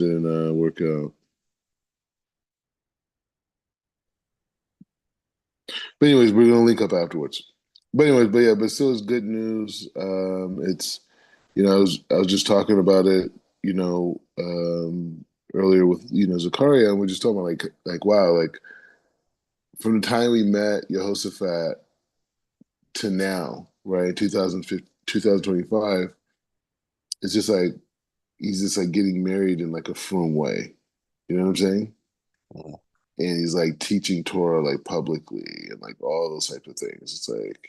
and work out. But anyways, we're gonna link up afterwards. But anyways, but yeah, but still, it's good news. It's I was just talking about it, earlier with Zakaria, and we're just talking about like wow, like from the time we met Yehoshaphat to now, right, 2015, 2025, it's just like he's just like getting married in like a frum way. You know what I'm saying? Mm. And he's like teaching Torah like publicly and like all those types of things. It's like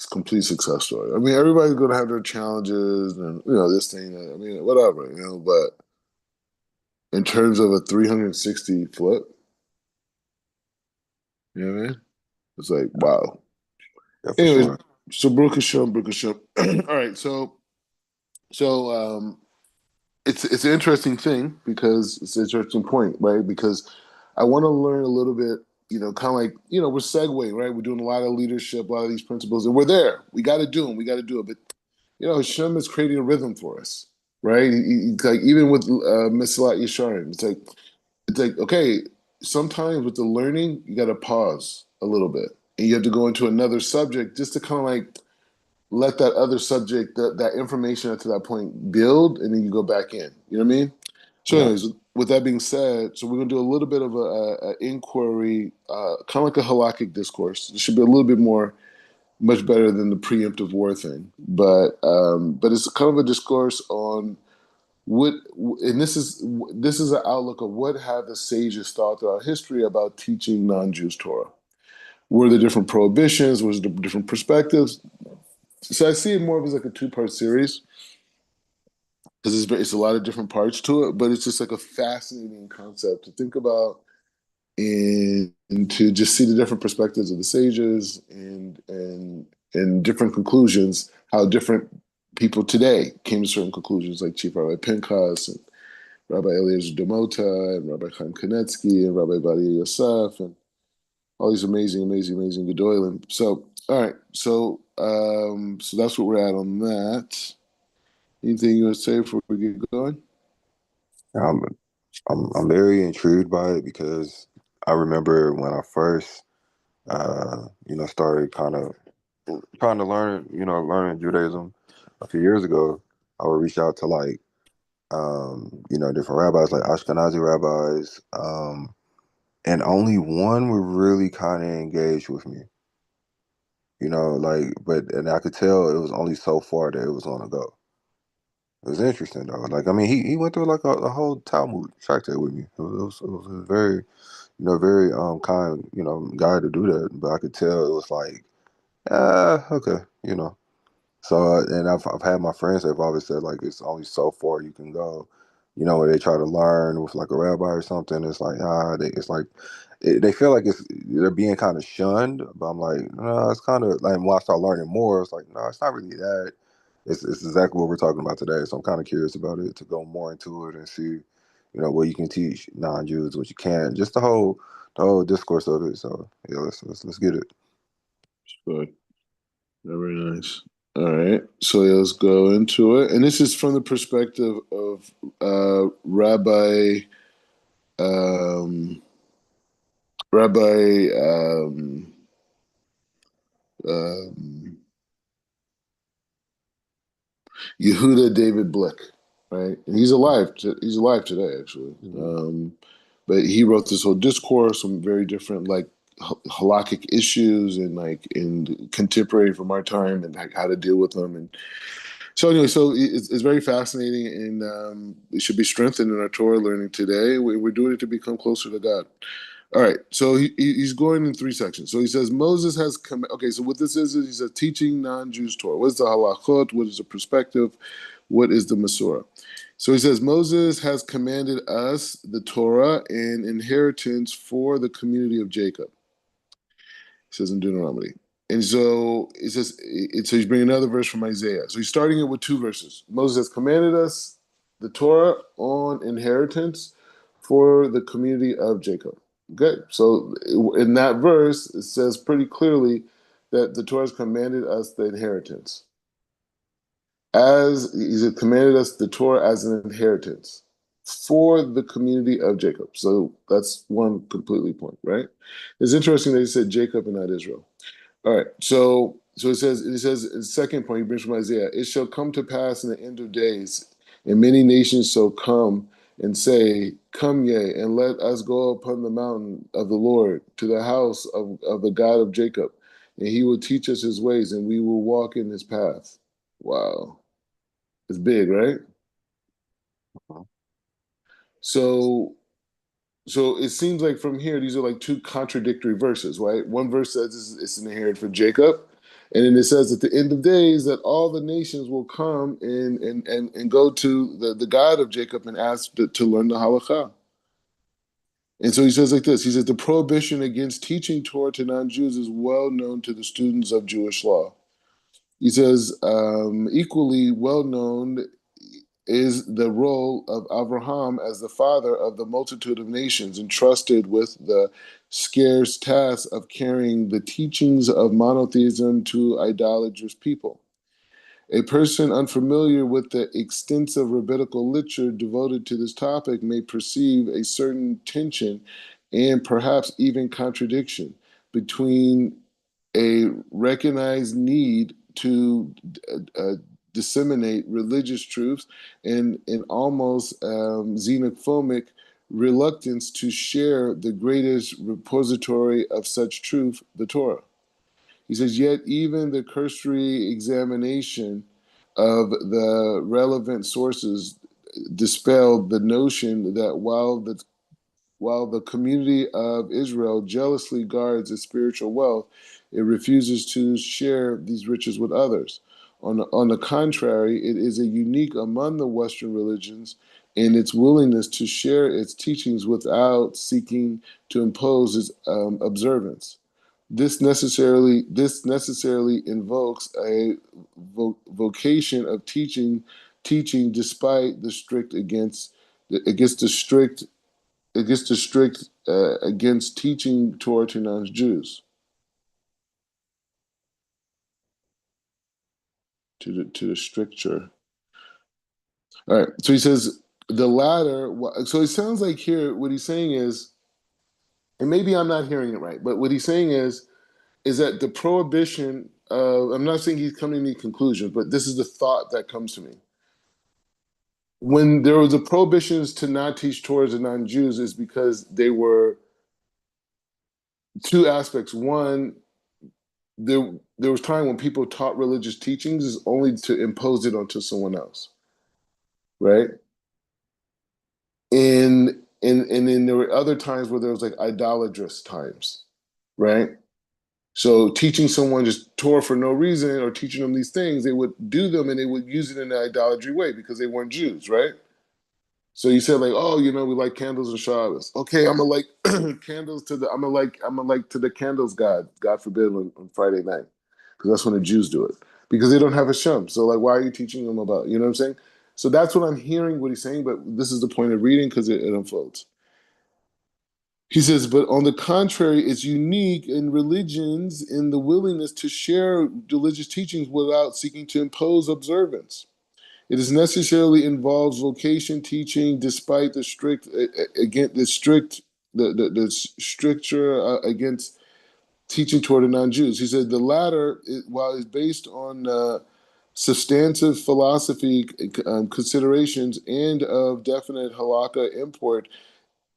complete success story. I mean, everybody's gonna have their challenges and this thing. I mean, whatever, But in terms of a 360 flip, you know what I mean? It's like wow. Yeah, for Anyways, sure. so Baruch Hashem, Baruch Hashem. All right, so it's an interesting thing because it's an interesting point, right? Because I want to learn a little bit, kind of like we're segueing, right? We're doing a lot of leadership, a lot of these principles, and we're there. We got to do them. We got to do it. But Hashem is creating a rhythm for us, right? Like even with Mesilat Yesharim, it's like okay. Sometimes with the learning, you got to pause a little bit, and you have to go into another subject just to kind of like let that other subject, that information up to that point build, and then you go back in. You know what I mean? So, Yeah. anyways, with that being said, so we're gonna do a little bit of a inquiry, kind of like a halakhic discourse. It should be a little bit more, much better than the preemptive war thing, but it's kind of a discourse on what, and this is an outlook of what have the sages thought throughout history about teaching non-Jews Torah. What are the different prohibitions? What are the different perspectives? So I see it more of as like a two-part series because it's a lot of different parts to it, but it's just like a fascinating concept to think about and to just see the different perspectives of the sages and different conclusions, how different people today came to certain conclusions, like Chief Rabbi Pinchas and Rabbi Eliezer Demota and Rabbi Chaim Kanetsky and Rabbi Badia Yosef and all these amazing, amazing, amazing Gedolim. So, all right, so that's what we're at on that. Anything you want to say before we get going? I'm I'm very intrigued by it because I remember when I first started kind of trying to learning Judaism a few years ago. I would reach out to like different rabbis like Ashkenazi rabbis, and only one would really kind of engage with me. But I could tell it was only so far that it was gonna go. It was interesting though. Like I mean, he went through like a whole Talmud tractate with me. It was a very very kind guy to do that. But I could tell it was like okay. So and I've had my friends that have always said like it's only so far you can go. Where they try to learn with like a rabbi or something. It's like it's like they feel like they're being kind of shunned. But I'm like no, it's kind of like when I start learning more, it's like no, it's not really that. It's exactly what we're talking about today. So I'm kind of curious about it to go more into it and see what you can teach non-Jews, what you can't, just the whole discourse of it. So yeah, let's get it. Good. Very nice. All right. So yeah, let's go into it. And this is from the perspective of Rabbi um, Rabbi um, Yehuda David Blick, right? And he's alive. He's alive today, actually. Mhm. But he wrote this whole discourse on very different, like halakhic issues and like in contemporary from our time and like how to deal with them. And so anyway, so it's very fascinating and it should be strengthened in our Torah learning today. We're doing it to become closer to God. All right, so he's going in three sections. So he says Moses has come. Okay, so what this is he says teaching non-Jews Torah. What is the halachot? What is the perspective? What is the Masorah? So he says Moses has commanded us the Torah and inheritance for the community of Jacob. He says in Deuteronomy. And so it says, so he's bringing another verse from Isaiah. So he's starting it with two verses. Moses has commanded us the Torah on inheritance for the community of Jacob. Okay, so in that verse, it says pretty clearly that the Torah has commanded us the inheritance. as He's commanded us the Torah as an inheritance for the community of Jacob. So that's one completely point, right? It's interesting that he said Jacob and not Israel. All right, so it says the second point he brings from Isaiah, it shall come to pass in the end of days, and many nations shall come and say, come ye, and let us go upon the mountain of the Lord, to the house of the God of Jacob, and he will teach us his ways, and we will walk in his path. Wow. It's big, right? So so it seems like from here, these are like two contradictory verses, right? One verse says it's an inheritance for Jacob, and then it says at the end of days that all the nations will come and go to the God of Jacob and ask to learn the halakha. And so he says like this, he says, the prohibition against teaching Torah to non-Jews is well known to the students of Jewish law. He says, equally well known is the role of Abraham as the father of the multitude of nations, entrusted with the scarce task of carrying the teachings of monotheism to idolatrous people. A person unfamiliar with the extensive rabbinical literature devoted to this topic may perceive a certain tension and perhaps even contradiction between a recognized need to disseminate religious truths and an almost xenophobic reluctance to share the greatest repository of such truth, the Torah. He says, yet even the cursory examination of the relevant sources dispelled the notion that while the community of Israel jealously guards its spiritual wealth, it refuses to share these riches with others. On the contrary, it is a unique among the Western religions in its willingness to share its teachings without seeking to impose its observance. This necessarily invokes a vocation of teaching despite the strict against the strict against teaching Torah to non-Jews, to the stricture. All right. So he says the latter. So it sounds like here what he's saying is, and maybe I'm not hearing it right, but what he's saying is that the prohibition of, I'm not saying he's coming to any conclusions, but this is the thought that comes to me. When there was a prohibitions to not teach Torah to non-Jews is because they were two aspects. One, there was time when people taught religious teachings is only to impose it onto someone else, right? And then there were other times where there was like idolatrous times, right? So teaching someone just Torah for no reason or teaching them these things, they would do them and they would use it in an idolatry way because they weren't Jews, right? So you said like, oh, we like candles and Shabbos. Okay, I'm gonna like candles to the. I'm gonna like to the candles God. God forbid on Friday night, because that's when the Jews do it because they don't have a Shem. So like, why are you teaching them about? You know what I'm saying? So that's what I'm hearing what he's saying. But this is the point of reading because it unfolds. He says, but on the contrary, it's unique in religions in the willingness to share religious teachings without seeking to impose observance. It is necessarily involves vocation teaching, despite the strict against the strict the stricture against teaching toward the non-Jews. He said the latter, while it's based on substantive philosophy considerations and of definite halakha import,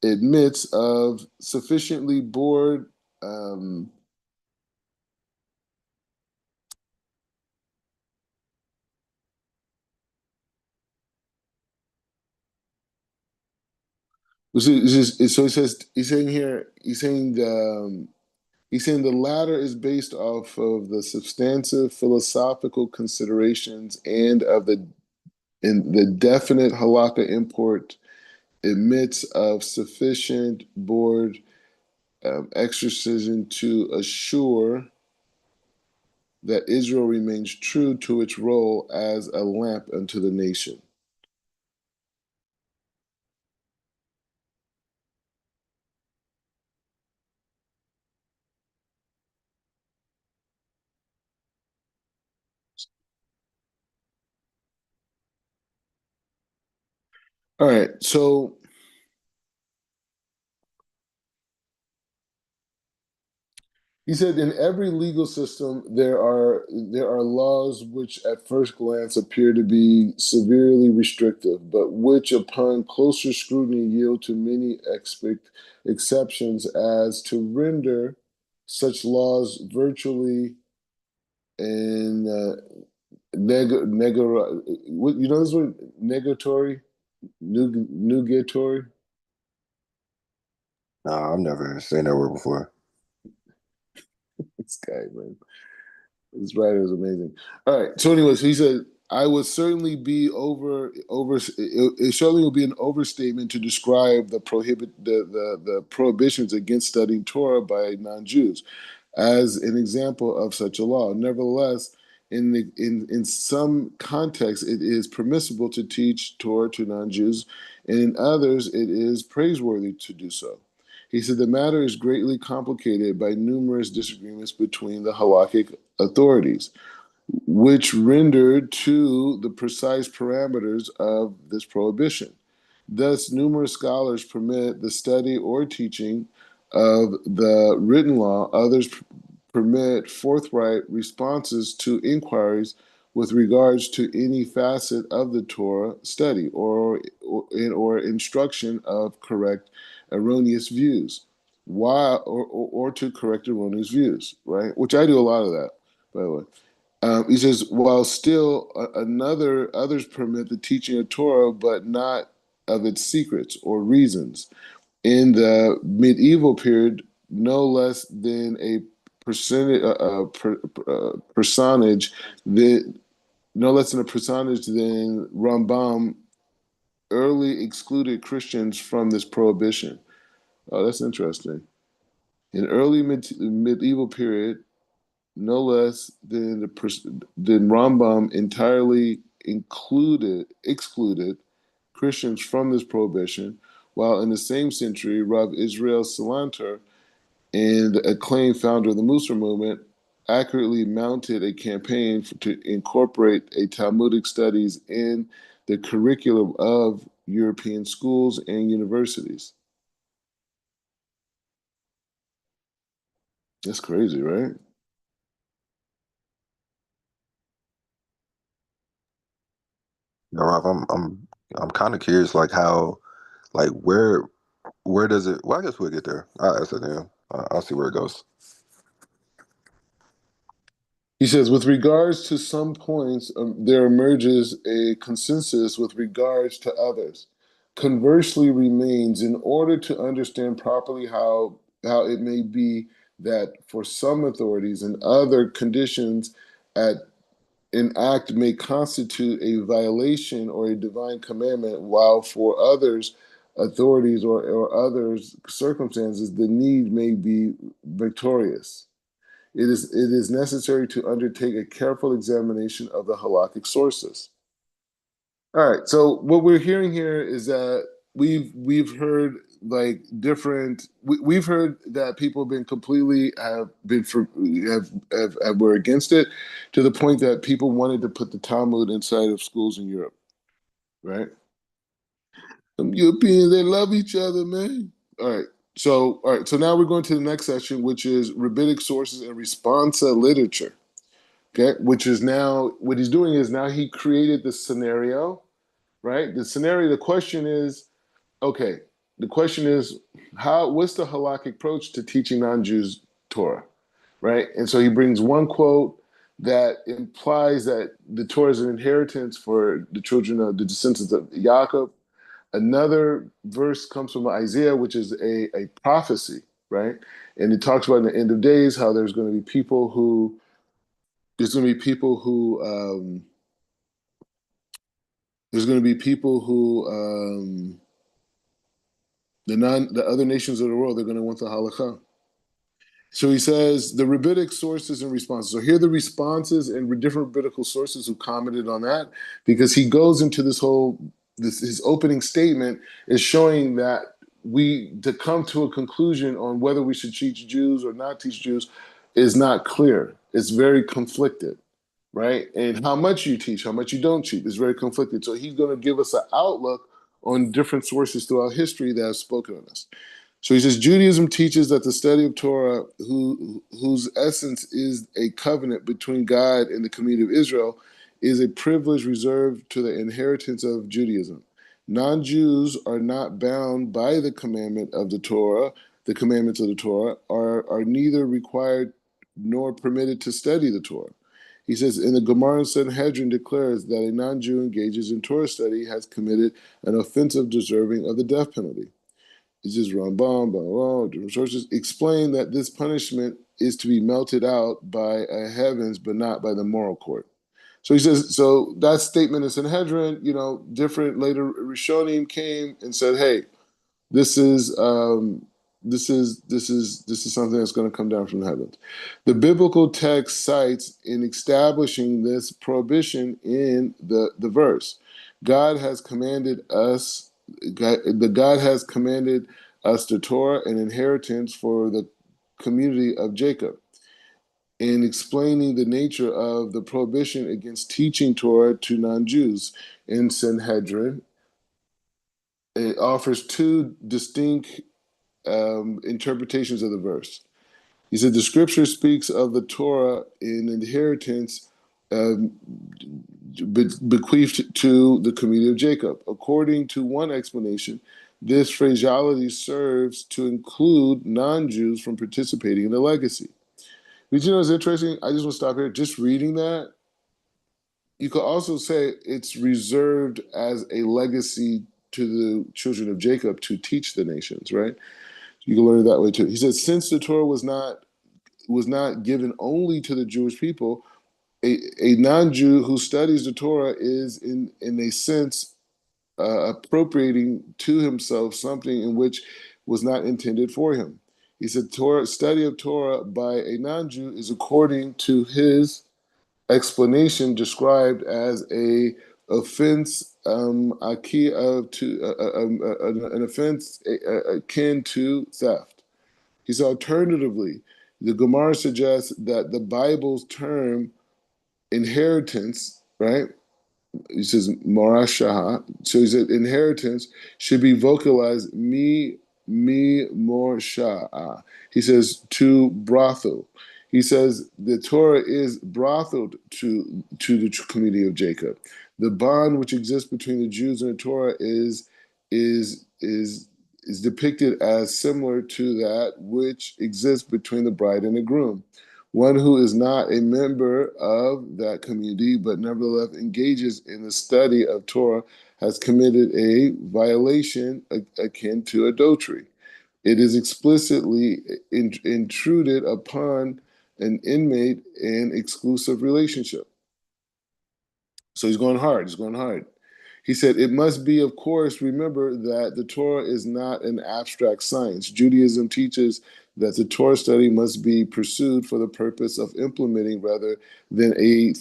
admits of sufficiently broad. Um, so he says he's saying here he's saying the latter is based off of the substantive philosophical considerations and of the definite halakha import admits of sufficient board exorcism to assure that Israel remains true to its role as a lamp unto the nation. All right. So he said, in every legal system, there are laws which, at first glance, appear to be severely restrictive, but which, upon closer scrutiny, yield to many exceptions, as to render such laws virtually and what you know this word negatory, nugatory. Nah, I've never seen that word before. This guy, man. His writer is amazing. All right. So, anyways, he said, "I would certainly be over. It certainly would be an overstatement to describe the prohibitions against studying Torah by non-Jews as an example of such a law. Nevertheless, in some contexts, it is permissible to teach Torah to non-Jews, and in others, it is praiseworthy to do so." He said the matter is greatly complicated by numerous disagreements between the halakhic authorities, which rendered to the precise parameters of this prohibition. Thus, numerous scholars permit the study or teaching of the written law, others permit forthright responses to inquiries with regards to any facet of the Torah study or instruction of correct erroneous views. Why or to correct erroneous views, right? Which I do a lot of that, by the way. He says, while still another others permit the teaching of Torah, but not of its secrets or reasons. In the medieval period, no less than a personage that no less than a personage than Rambam early excluded Christians from this prohibition. Oh, that's interesting. In early medieval period, no less than than Rambam entirely excluded Christians from this prohibition, while in the same century, Rav Israel Salanter, and the acclaimed founder of the Mussar movement, accurately mounted a campaign to incorporate a Talmudic studies in the curriculum of European schools and universities. That's crazy, right? You know, Rob, I'm kind of curious, like how, like where does it? Well, I guess we'll get there. I'll ask it then. I'll see where it goes. He says, with regards to some points, there emerges a consensus with regards to others. Conversely, remains in order to understand properly how it may be that for some authorities and other conditions, at an act may constitute a violation or a divine commandment, while for others, authorities or others circumstances, the need may be victorious. It is necessary to undertake a careful examination of the halakhic sources. All right. So what we're hearing here is that we've heard like different. We've heard that people have been completely have been for have were against it, to the point that people wanted to put the Talmud inside of schools in Europe. Right. Europeans, they love each other, man. All right. So now we're going to the next section, which is rabbinic sources and responsa literature. Okay, which is now what he's doing is now he created the scenario, right? The scenario, the question is, okay, the question is what's the halakhic approach to teaching non-Jews Torah, right? And so he brings one quote that implies that the Torah is an inheritance for the children of the descendants of Yaakov. Another verse comes from Isaiah, which is a prophecy, right? And it talks about in the end of days how there's going to be people who there's going to be people who the other nations of the world, they're going to want the halakha. So he says the rabbinic sources and responses. So here are the responses and different rabbinical sources who commented on that, because he goes into this his opening statement is showing that we to come to a conclusion on whether we should teach Jews or not teach Jews is not clear. It's very conflicted, right? And how much you teach, how much you don't teach is very conflicted. So he's going to give us an outlook on different sources throughout history that have spoken on this. So he says Judaism teaches that the study of Torah, whose essence is a covenant between God and the community of Israel, is a privilege reserved to the inheritance of Judaism. Non-Jews are not bound by the commandment of the Torah, the commandments of the Torah, are neither required nor permitted to study the Torah. He says, in the Gemara in Sanhedrin declares that a non-Jew engages in Torah study has committed an offensive deserving of the death penalty. It's just Rambam, blah, blah, blah, different sources explain that this punishment is to be melted out by heavens, but not by the moral court. So he says, so that statement in Sanhedrin, different later Rishonim came and said, hey, this is this is something that's going to come down from the heavens. The biblical text cites in establishing this prohibition in the verse. God has commanded us. God has commanded us the Torah, an inheritance for the community of Jacob. In explaining the nature of the prohibition against teaching Torah to non-Jews in Sanhedrin, it offers two distinct interpretations of the verse. He said the scripture speaks of the Torah in inheritance um, bequeathed to the community of Jacob. According to one explanation, this phraseology serves to include non-Jews from participating in the legacy. Did you know it's interesting? I just want to stop here. Just reading that, you could also say it's reserved as a legacy to the children of Jacob to teach the nations, right? You can learn it that way too. He says, since the Torah was not given only to the Jewish people, a non-Jew who studies the Torah is in a sense appropriating to himself something in which was not intended for him. He said, Torah study of Torah by a non-Jew is according to his explanation described as a offense an offense akin to theft. He said, alternatively, the Gemara suggests that the Bible's term inheritance, right? He says Morashaha. So he said inheritance should be vocalized me more sha'a. He says to brothel. He says the Torah is brothel to the community of Jacob. The bond which exists between the Jews and the Torah is is depicted as similar to that which exists between the bride and the groom. One who is not a member of that community, but nevertheless engages in the study of Torah, has committed a violation akin to adultery. It is explicitly intruded upon an inmate in exclusive relationship. So he's going hard. He's going hard. He said, it must be, of course, remember that the Torah is not an abstract science. Judaism teaches that the Torah study must be pursued for the purpose of implementing rather than a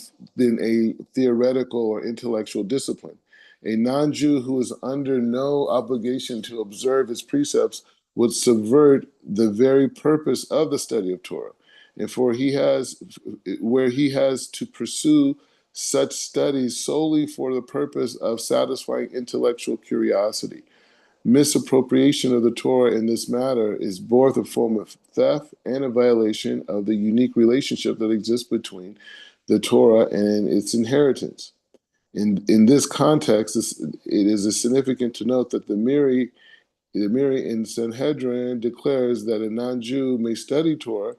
theoretical or intellectual discipline. A non-Jew who is under no obligation to observe its precepts would subvert the very purpose of the study of Torah. And for he has where he has to pursue such studies solely for the purpose of satisfying intellectual curiosity. Misappropriation of the Torah in this matter is both a form of theft and a violation of the unique relationship that exists between the Torah and its inheritance. In this context, it is significant to note that the Miri in Sanhedrin declares that a non-Jew may study Torah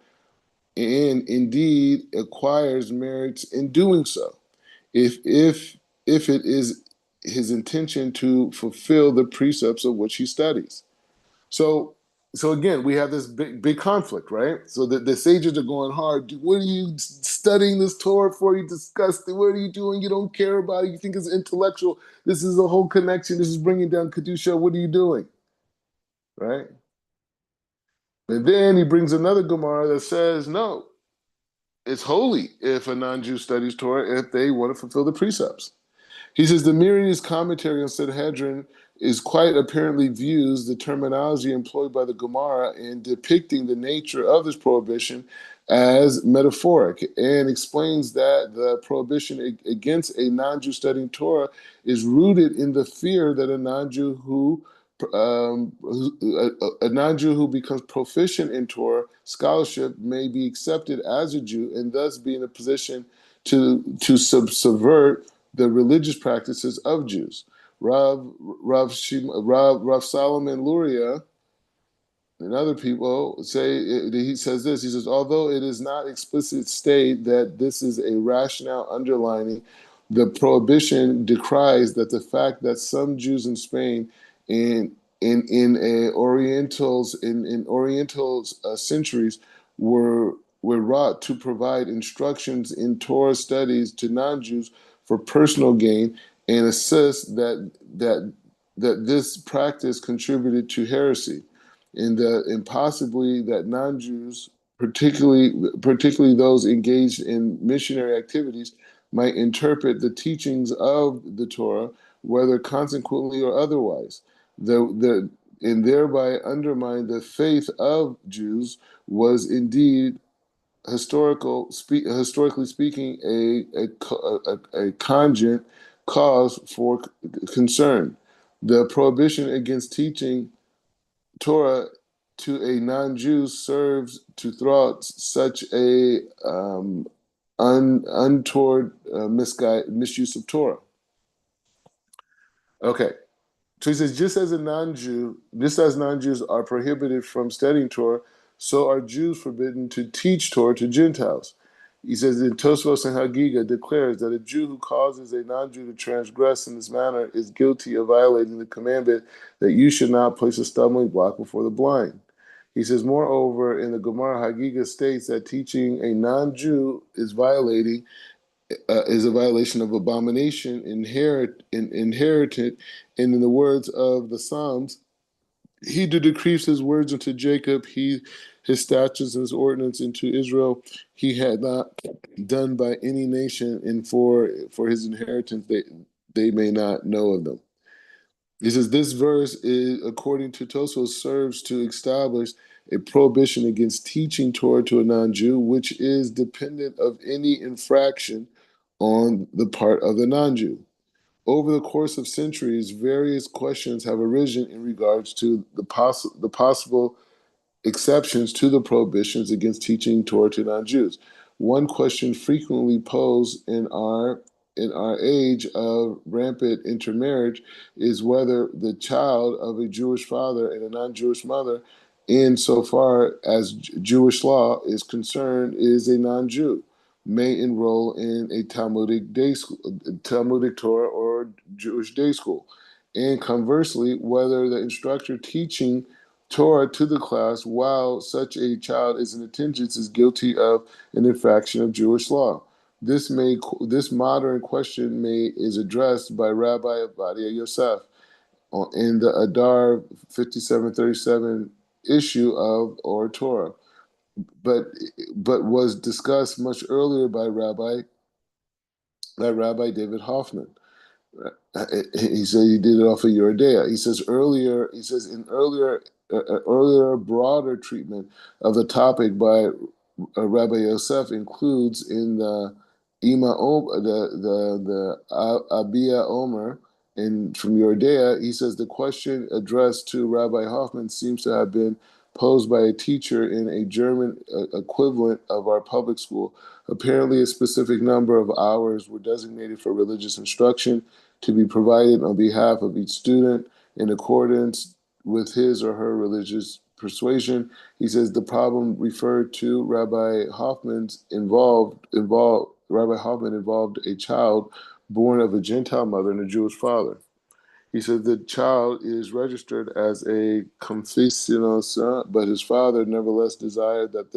and indeed acquires merits in doing so if it is his intention to fulfill the precepts of which he studies. So so again, we have this big conflict, right? So the sages are going hard. What are you studying this Torah for? You disgust it. What are you doing? You don't care about it. You think it's intellectual. This is a whole connection. This is bringing down Kedusha. What are you doing? Right? And then he brings another Gemara that says, no, it's holy if a non-Jew studies Torah if they want to fulfill the precepts. He says the Miri's commentary on Sanhedrin is quite apparently views the terminology employed by the Gemara in depicting the nature of this prohibition as metaphoric, and explains that the prohibition against a non-Jew studying Torah is rooted in the fear that a non-Jew who becomes proficient in Torah scholarship may be accepted as a Jew and thus be in a position to subvert the religious practices of Jews. Rav Solomon Luria and other people say, he says this, he says, although it is not explicit state that this is a rationale underlining the prohibition decries that the fact that some Jews in Spain in Orientals centuries were wrought to provide instructions in Torah studies to non-Jews for personal gain and assist that this practice contributed to heresy and possibly that non-Jews, particularly those engaged in missionary activities, might interpret the teachings of the Torah, whether consequently or otherwise, and thereby undermine the faith of Jews was indeed historically speaking a cogent cause for concern. The prohibition against teaching Torah to a non-Jew serves to thwart such a untoward misuse of Torah. Okay, so he says, just as non-Jews are prohibited from studying Torah, so are Jews forbidden to teach Torah to Gentiles. He says in Tosfos and Hagiga declares that a Jew who causes a non-Jew to transgress in this manner is guilty of violating the commandment that you should not place a stumbling block before the blind. He says, moreover, in the Gemara, Hagiga states that teaching a non-Jew is a violation of abomination inherited, and in the words of the Psalms, he did decrease his words unto Jacob, his statutes and his ordinance into Israel, he had not done by any nation, and for his inheritance they may not know of them. He says this verse is, according to Tosfos, serves to establish a prohibition against teaching Torah to a non-Jew, which is dependent of any infraction on the part of the non-Jew. Over the course of centuries, various questions have arisen in regards to the possible exceptions to the prohibitions against teaching Torah to non-Jews. One question frequently posed in our age of rampant intermarriage is whether the child of a Jewish father and a non-Jewish mother, insofar as Jewish law is concerned, is a non-Jew, may enroll in a Talmudic Torah or Jewish day school, and conversely, whether the instructor teaching Torah to the class while such a child is in attendance is guilty of an infraction of Jewish law. This modern question is addressed by Rabbi Avadia Yosef in the Adar 5737 issue of Or Torah, but was discussed much earlier by Rabbi David Hoffman. He said he did it off of Yoredea. He says earlier. He says in earlier broader treatment of the topic by Rabbi Yosef includes in the Abia Omer, and from Yoredea, he says the question addressed to Rabbi Hoffman seems to have been posed by a teacher in a German equivalent of our public school. Apparently, a specific number of hours were designated for religious instruction to be provided on behalf of each student in accordance with his or her religious persuasion. He says the problem referred to Rabbi Hoffman involved a child born of a Gentile mother and a Jewish father. He said the child is registered as a confessional son, but his father nevertheless desired that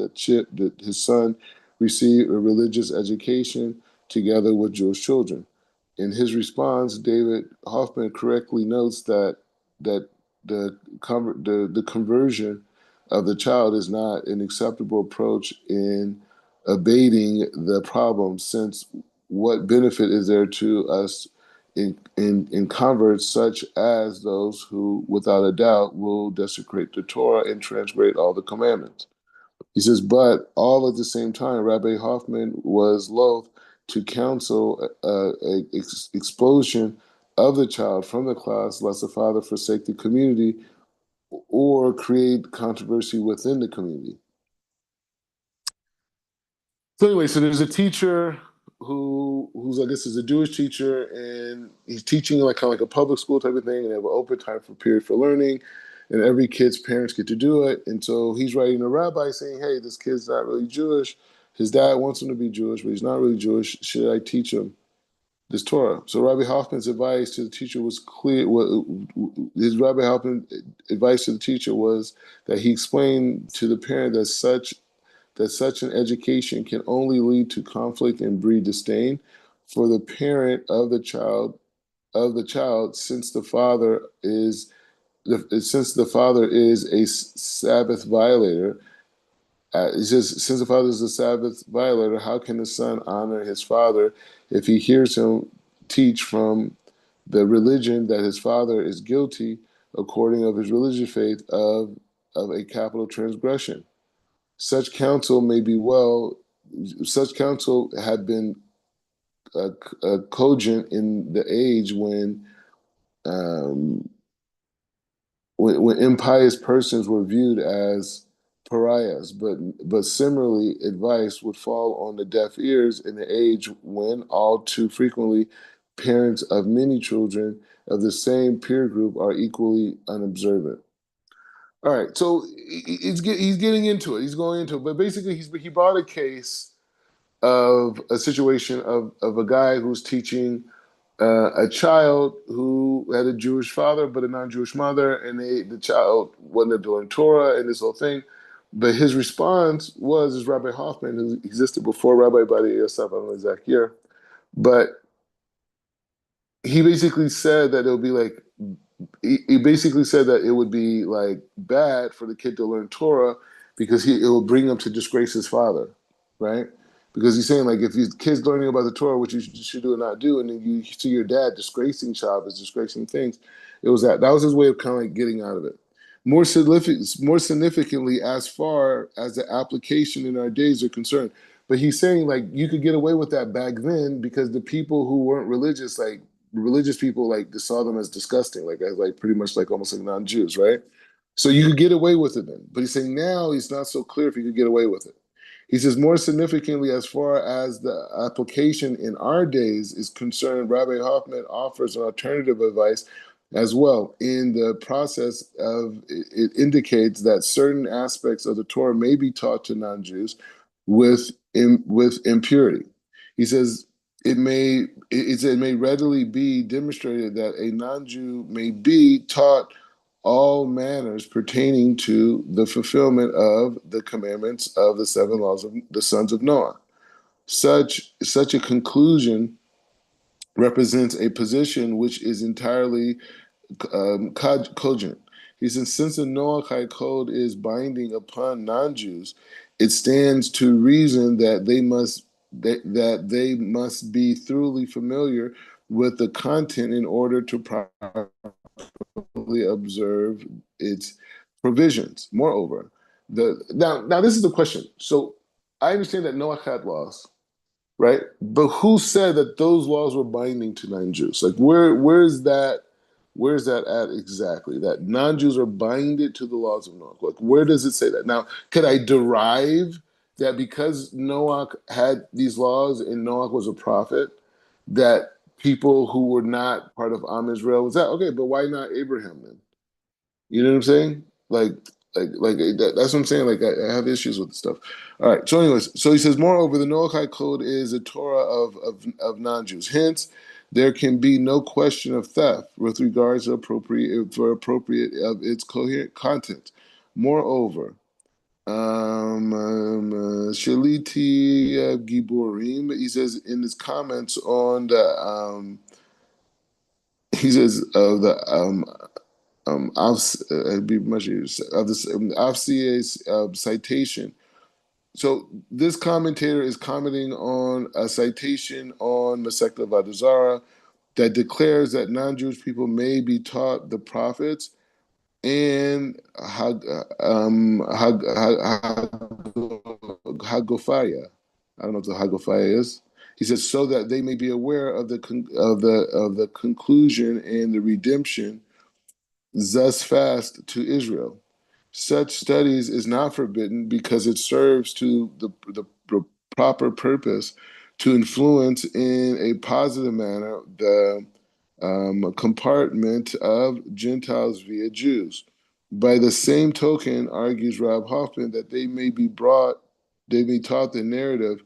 his son receive a religious education together with Jewish children. In his response, David Hoffman correctly notes that the conversion of the child is not an acceptable approach in abating the problem, since what benefit is there to us in converts such as those who, without a doubt, will desecrate the Torah and transgress all the commandments? He says, but all at the same time, Rabbi Hoffman was loath to counsel expulsion of the child from the class, lest the father forsake the community or create controversy within the community. So anyway, so there's a teacher who's I guess is a Jewish teacher, and he's teaching like kind of like a public school type of thing, and they have an open time for period for learning, and every kid's parents get to do it. And so he's writing a rabbi saying, "Hey, this kid's not really Jewish. His dad wants him to be Jewish, but he's not really Jewish. Should I teach him this Torah?" So Rabbi Hoffman's advice to the teacher was clear. His Rabbi Hoffman advice to the teacher was that he explained to the parent that such an education can only lead to conflict and breed disdain for the parent of the child, since the father is a Sabbath violator. He says, since the father is a Sabbath violator, how can the son honor his father if he hears him teach from the religion that his father is guilty, according of his religious faith, of a capital transgression? Such counsel may be well. Such counsel had been cogent in the age um, when impious persons were viewed as pariahs, but similarly, advice would fall on the deaf ears in the age when all too frequently parents of many children of the same peer group are equally unobservant. All right, so he's getting into it. He's going into it, but basically, he brought a case of a situation of a guy who's teaching a child who had a Jewish father but a non-Jewish mother, and the child wasn't doing Torah and this whole thing. But his response was, is Rabbi Hoffman, who existed before Rabbi Badi Yosef, I don't know the exact year, but he basically said that it would be like he basically said that it would be like bad for the kid to learn Torah because it will bring him to disgrace his father, right? Because he's saying like if your kid's learning about the Torah, which you should do or not do, and then you see your dad disgracing Shabbos, disgracing things, it was that was his way of kind of like getting out of it. More significantly, as far as the application in our days are concerned, but he's saying like you could get away with that back then because the people who weren't religious, like religious people, like they saw them as disgusting, like as like pretty much like almost like non-Jews, right? So you could get away with it then. But he's saying now he's not so clear if you could get away with it. He says more significantly, as far as the application in our days is concerned, Rabbi Hoffman offers an alternative advice as well. In the process of it indicates that certain aspects of the Torah may be taught to non-Jews with impurity. He says it may readily be demonstrated that a non-Jew may be taught all manners pertaining to the fulfillment of the commandments of the seven laws of the sons of Noah. Such a conclusion represents a position which is entirely cogent. He says, since the Noahide code is binding upon non-Jews, it stands to reason that they must be thoroughly familiar with the content in order to observe its provisions. Moreover, now this is the question. So I understand that Noah had laws, right? But who said that those laws were binding to non-Jews? Like where's that at exactly? That non-Jews are binded to the laws of Noah. Like where does it say that? Now, could I derive that because Noah had these laws and Noah was a prophet, that people who were not part of Am Israel was that okay? But why not Abraham then? You know what I'm saying? That's what I'm saying. Like I have issues with the stuff. All right. So, anyways, so he says, moreover, the Noahide code is a Torah of non-Jews. Hence, there can be no question of theft with regards to appropriate of its coherent content. Moreover, Shaliti Giborim, he says in his comments on he says the I'd be much of this FCA's citation. So this commentator is commenting on a citation on Masechta Avodah that declares that non-Jewish people may be taught the prophets and Hagofaya. I don't know what the Hagofaya is. He says, so that they may be aware of the conclusion and the redemption thus fast to Israel. Such studies is not forbidden because it serves to the proper purpose to influence in a positive manner the compartment of Gentiles via Jews. By the same token, argues Rob Hoffman, that they may taught the narrative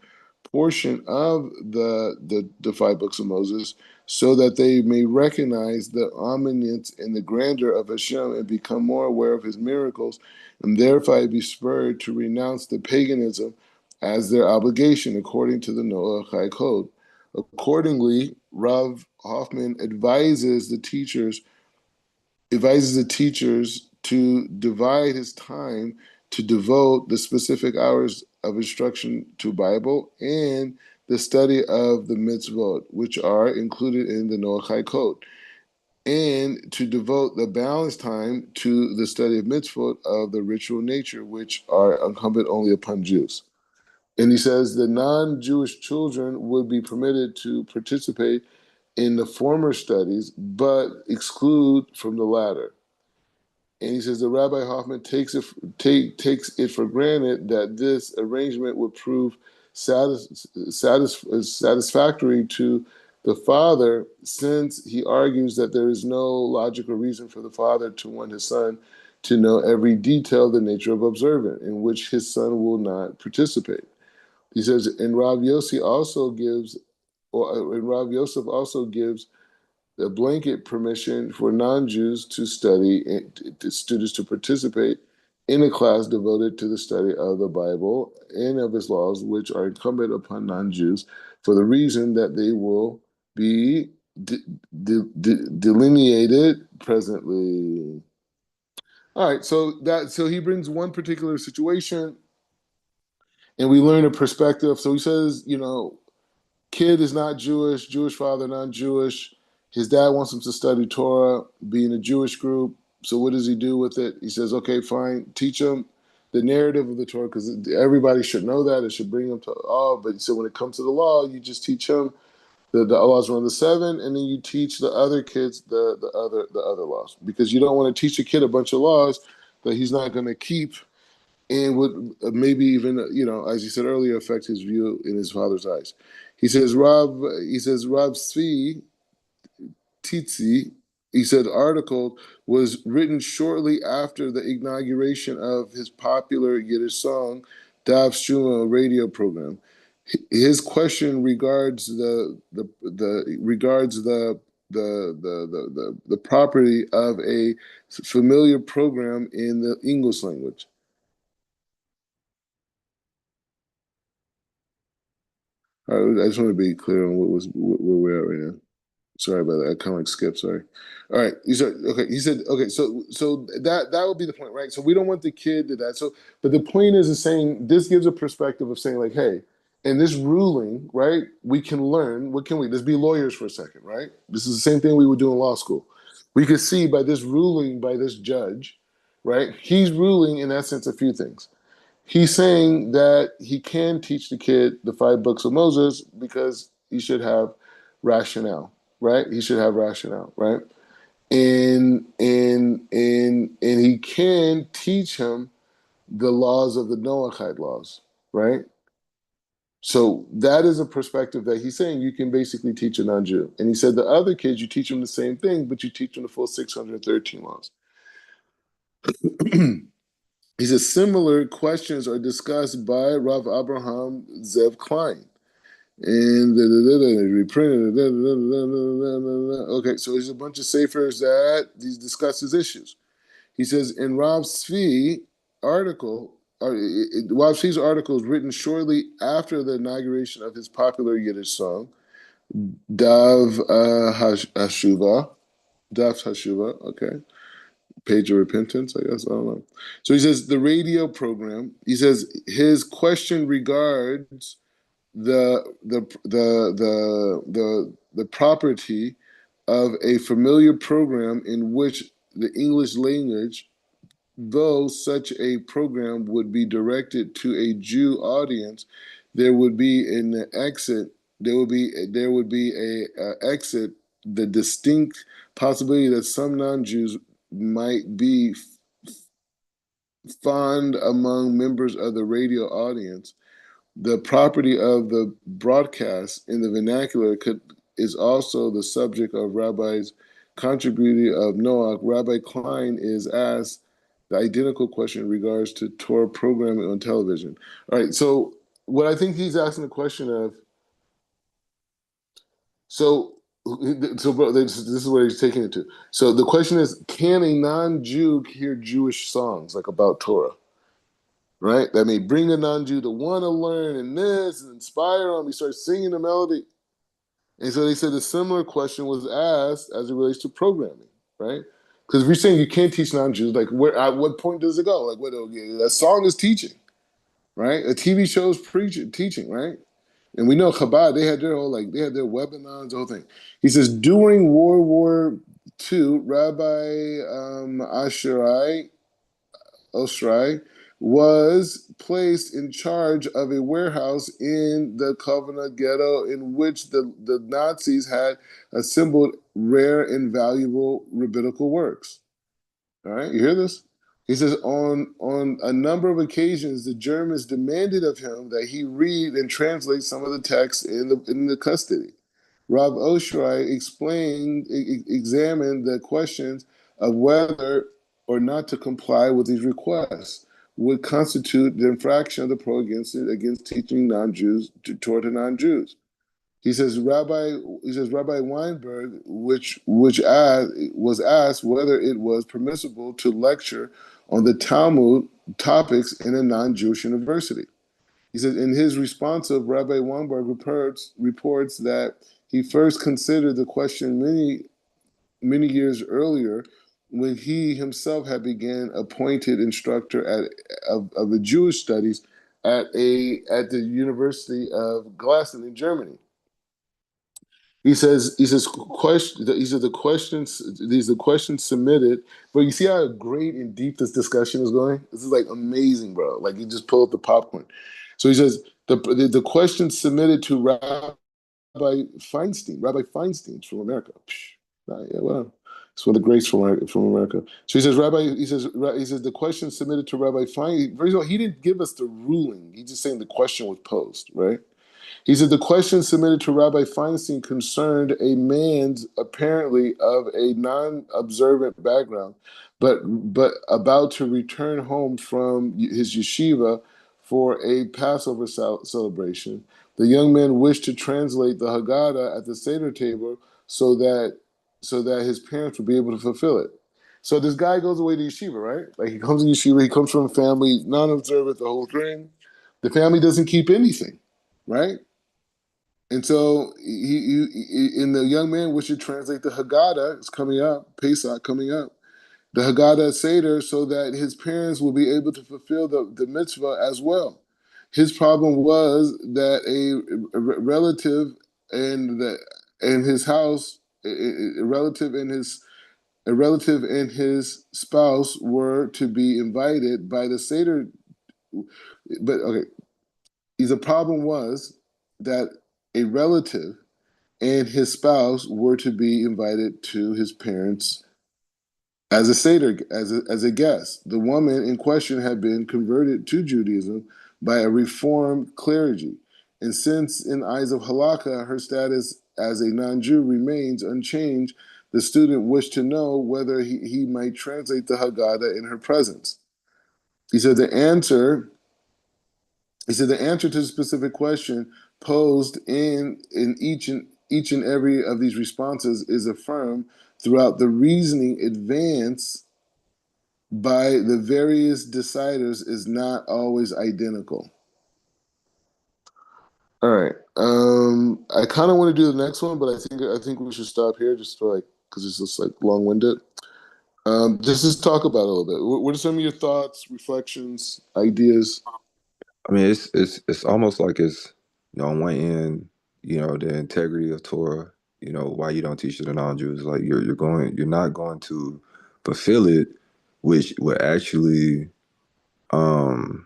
portion of the five books of Moses, so that they may recognize the omniscience and the grandeur of Hashem and become more aware of his miracles, and thereby be spurred to renounce the paganism as their obligation according to the Noahide code. Accordingly, Rav Hoffman advises the teachers to divide his time to devote the specific hours of instruction to Bible and the study of the mitzvot, which are included in the Noachide code, and to devote the balanced time to the study of mitzvot of the ritual nature, which are incumbent only upon Jews. And he says the non-Jewish children would be permitted to participate in the former studies, but exclude from the latter. And he says the Rabbi Hoffman takes it for granted that this arrangement would prove satisfactory to the father, since he argues that there is no logical reason for the father to want his son to know every detail of the nature of observant, in which his son will not participate. He says, and Rav Yosef also gives the blanket permission for non-Jews to study and to students to participate in a class devoted to the study of the Bible and of its laws, which are incumbent upon non-Jews, for the reason that they will be delineated presently. All right, so he brings one particular situation, and we learn a perspective. So he says, kid is not Jewish, Jewish father, non-Jewish. His dad wants him to study Torah, be in a Jewish group. So what does he do with it? He says, okay, fine, teach him the narrative of the Torah, because everybody should know that. It should bring them to all. But so when it comes to the law, you just teach him the laws around the seven, and then you teach the other kids the other laws, because you don't want to teach a kid a bunch of laws that he's not going to keep, and would maybe even, as you said earlier, affect his view in his father's eyes. He says Rob Svi Titzi, he said, article was written shortly after the inauguration of his popular Yiddish song Dav Shuma radio program. His question regards the property of a familiar program in the English language. All right, I just want to be clear on where we're at right now. Sorry about that. I kind of like skipped. Sorry. All right. He said, okay. He said, okay. So that would be the point, right? So we don't want the kid to that. So, but the point is saying this gives a perspective of saying like, hey, in this ruling, right? We can learn. What can we? Let's be lawyers for a second, right? This is the same thing we would do in law school. We could see by this ruling by this judge, right? He's ruling in essence a few things. He's saying that he can teach the kid the five books of Moses because he should have rationale, right? He should have rationale, right? And he can teach him the laws of the Noahide laws, right? So that is a perspective that he's saying you can basically teach a non-Jew. And he said the other kids, you teach them the same thing, but you teach them the full 613 laws. He says similar questions are discussed by Rav Abraham Zev Klein. And reprinted. Okay, so there's a bunch of safers that these discusses issues. He says in Rav Tzvi article, Rav Tzvi's article is written shortly after the inauguration of his popular Yiddish song, Dav Hashuva. Dav Hashuva, okay. Page of Repentance, I guess. I don't know. So he says the radio program. He says his question regards the property of a familiar program in which the English language, though such a program would be directed to a Jew audience, there would be an exit. There would be a exit. The distinct possibility that some non-Jews might be fond among members of the radio audience. The property of the broadcast in the vernacular is also the subject of Rabbi's contribution of Noach. Rabbi Klein is asked the identical question in regards to Torah programming on television. All right, so what I think he's asking the question of, so so bro, this is where he's taking it to. So the question is, can a non-Jew hear Jewish songs like about Torah? Right? That may bring a non-Jew to want to learn and this and inspire them. He starts singing the melody. And so they said a similar question was asked as it relates to programming, right? Because if you're saying you can't teach non-Jews, like where at what point does it go? Like what a song is teaching, right? A TV show is preaching, teaching, right? And we know Chabad, they had their whole they had their webinars, the whole thing. He says during World War II, Rabbi Asherai Osrai was placed in charge of a warehouse in the Kovna ghetto in which the Nazis had assembled rare and valuable rabbinical works. All right, you hear this? He says on a number of occasions the Germans demanded of him that he read and translate some of the texts in the custody. Rav Oshrai examined the questions of whether or not to comply with these requests would constitute the infraction of the pro against teaching non-Jews toward the non-Jews. Rabbi Weinberg, was asked whether it was permissible to lecture on the Talmud topics in a non-Jewish university. He says in his responsive, Rabbi Weinberg reports that he first considered the question many years earlier when he himself had begun appointed instructor of the Jewish studies at the University of Glasgow in Germany. The questions, these are the questions submitted. But you see how great and deep this discussion is going? This is like amazing, bro. Like you just pull up the popcorn. So he says the questions submitted to Rabbi Feinstein's from America. Yeah, well, it's one of the greats from America. So he says, he says the question submitted to Rabbi Feinstein. First of all, he didn't give us the ruling. He's just saying the question was posed, right? He said the question submitted to Rabbi Feinstein concerned a man's apparently of a non-observant background, but about to return home from his yeshiva for a Passover celebration. The young man wished to translate the Haggadah at the Seder table so that his parents would be able to fulfill it. So this guy goes away to yeshiva, right? Like he comes in yeshiva, he comes from a family, non-observant, the whole thing. The family doesn't keep anything, right? And so and the young man wished to translate the Haggadah, it's coming up, Pesach coming up, the Haggadah Seder, so that his parents will be able to fulfill the mitzvah as well. His problem was that a relative in his house, a relative and his spouse were to be invited by the Seder. But okay, the problem was that a relative and his spouse were to be invited to his parents as a seder, as a guest. The woman in question had been converted to Judaism by a reformed clergy, and since in eyes of Halakha her status as a non-Jew remains unchanged, the student wished to know whether he might translate the Haggadah in her presence. He said the answer He said the answer to the specific question posed in each and every of these responses is affirmed throughout the reasoning advance by the various deciders is not always identical. All right. I kind of want to do the next one, but I think we should stop here just for because it's just long-winded. Just talk about it a little bit. What are some of your thoughts, reflections, ideas? I mean, it's almost like it's on one end, the integrity of Torah. Why you don't teach it to non-Jews? Like you're not going to fulfill it, which would actually um,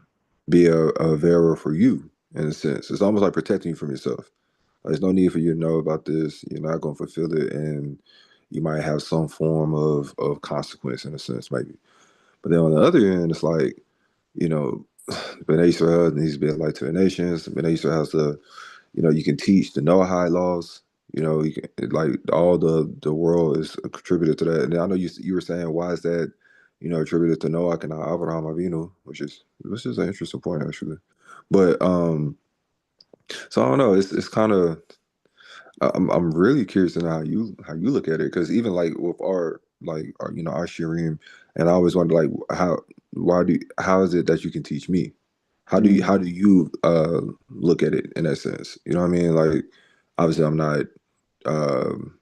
be a vera for you in a sense. It's almost like protecting you from yourself. There's no need for you to know about this. You're not going to fulfill it, and you might have some form of consequence in a sense, maybe. But then on the other end, it's like, you know, B'nai Israel needs to be a light to the nations. B'nai Israel has to, you can teach the Noahide laws. You can, like all the world is contributed to that. And I know you were saying, why is that, attributed to Noah and not Abraham Avinu, which is an interesting point actually. But so I don't know. It's kind of, I'm really curious to know how you look at it, because even like with our shirim, and I always wonder like how is it that you can teach me? How do you look at it in that sense? You know what I mean? Like obviously I'm not um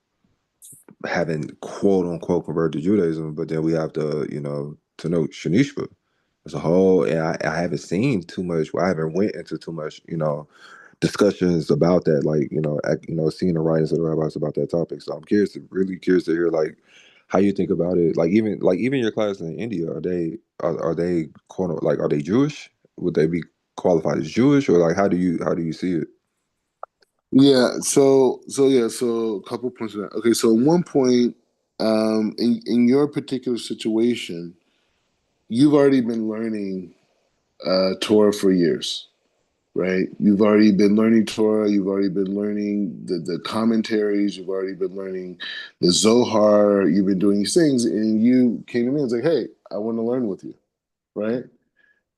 having quote unquote converted to Judaism, but then we have to know Shanishba as a whole, and I haven't seen too much. Well, I haven't went into too much, discussions about that, like seeing the writings of the rabbis about that topic. So I'm really curious to hear like how you think about it. Like even your class in India, are they like are they Jewish? Would they be qualified as Jewish, or like how do you see it? Yeah. So a couple points of that. Okay. So at one point, in your particular situation, you've already been learning Torah for years, right? You've already been learning Torah. You've already been learning the commentaries. You've already been learning the Zohar. You've been doing these things, and you came to me and was like, "Hey, I want to learn with you," right?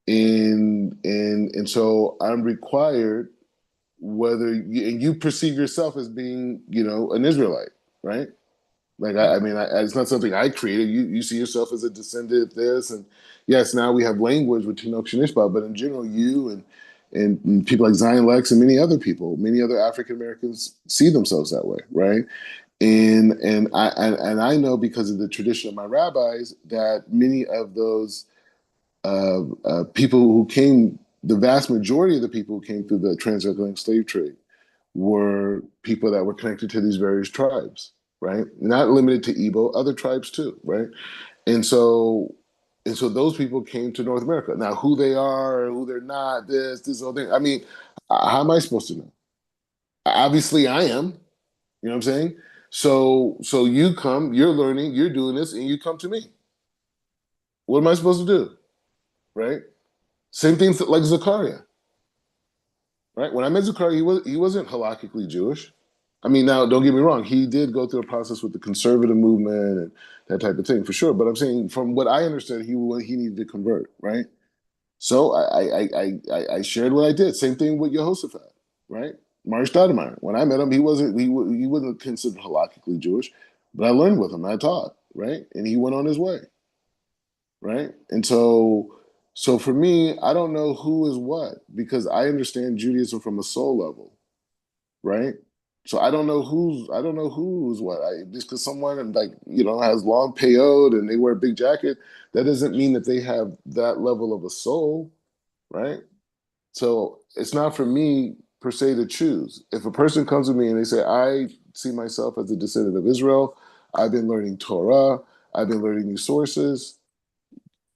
And so I'm required, and you perceive yourself as being, an Israelite, right? Like it's not something I created. You see yourself as a descendant of this, and yes, now we have language with Tinoch Shanishba, but in general, you and people like Zion Lex and many other people, many other African Americans see themselves that way, right? And I know because of the tradition of my rabbis that many of those people who came, the vast majority of the people who came through the transatlantic slave trade were people that were connected to these various tribes, right? Not limited to Igbo, other tribes too, right? And so those people came to North America. Now, who they are, who they're not, this whole thing. I mean, how am I supposed to know? Obviously, I am. You know what I'm saying? So you come, you're learning, you're doing this, and you come to me. What am I supposed to do? Right? Same thing like Zakaria, right? When I met Zakaria, he wasn't halakhically Jewish. I mean, now don't get me wrong, he did go through a process with the conservative movement and that type of thing for sure. But I'm saying, from what I understood, he needed to convert, right? So I shared what I did. Same thing with Yehoshaphat, right? Marsh Stoudemire. When I met him, he wasn't considered halakhically Jewish, but I learned with him. I taught, right, and he went on his way, right? And so for me, I don't know who is what because I understand Judaism from a soul level, right? So I don't know who's what. Just because someone like has long peyote and they wear a big jacket, that doesn't mean that they have that level of a soul, right? So it's not for me per se to choose. If a person comes to me and they say, "I see myself as a descendant of Israel. I've been learning Torah. I've been learning new sources.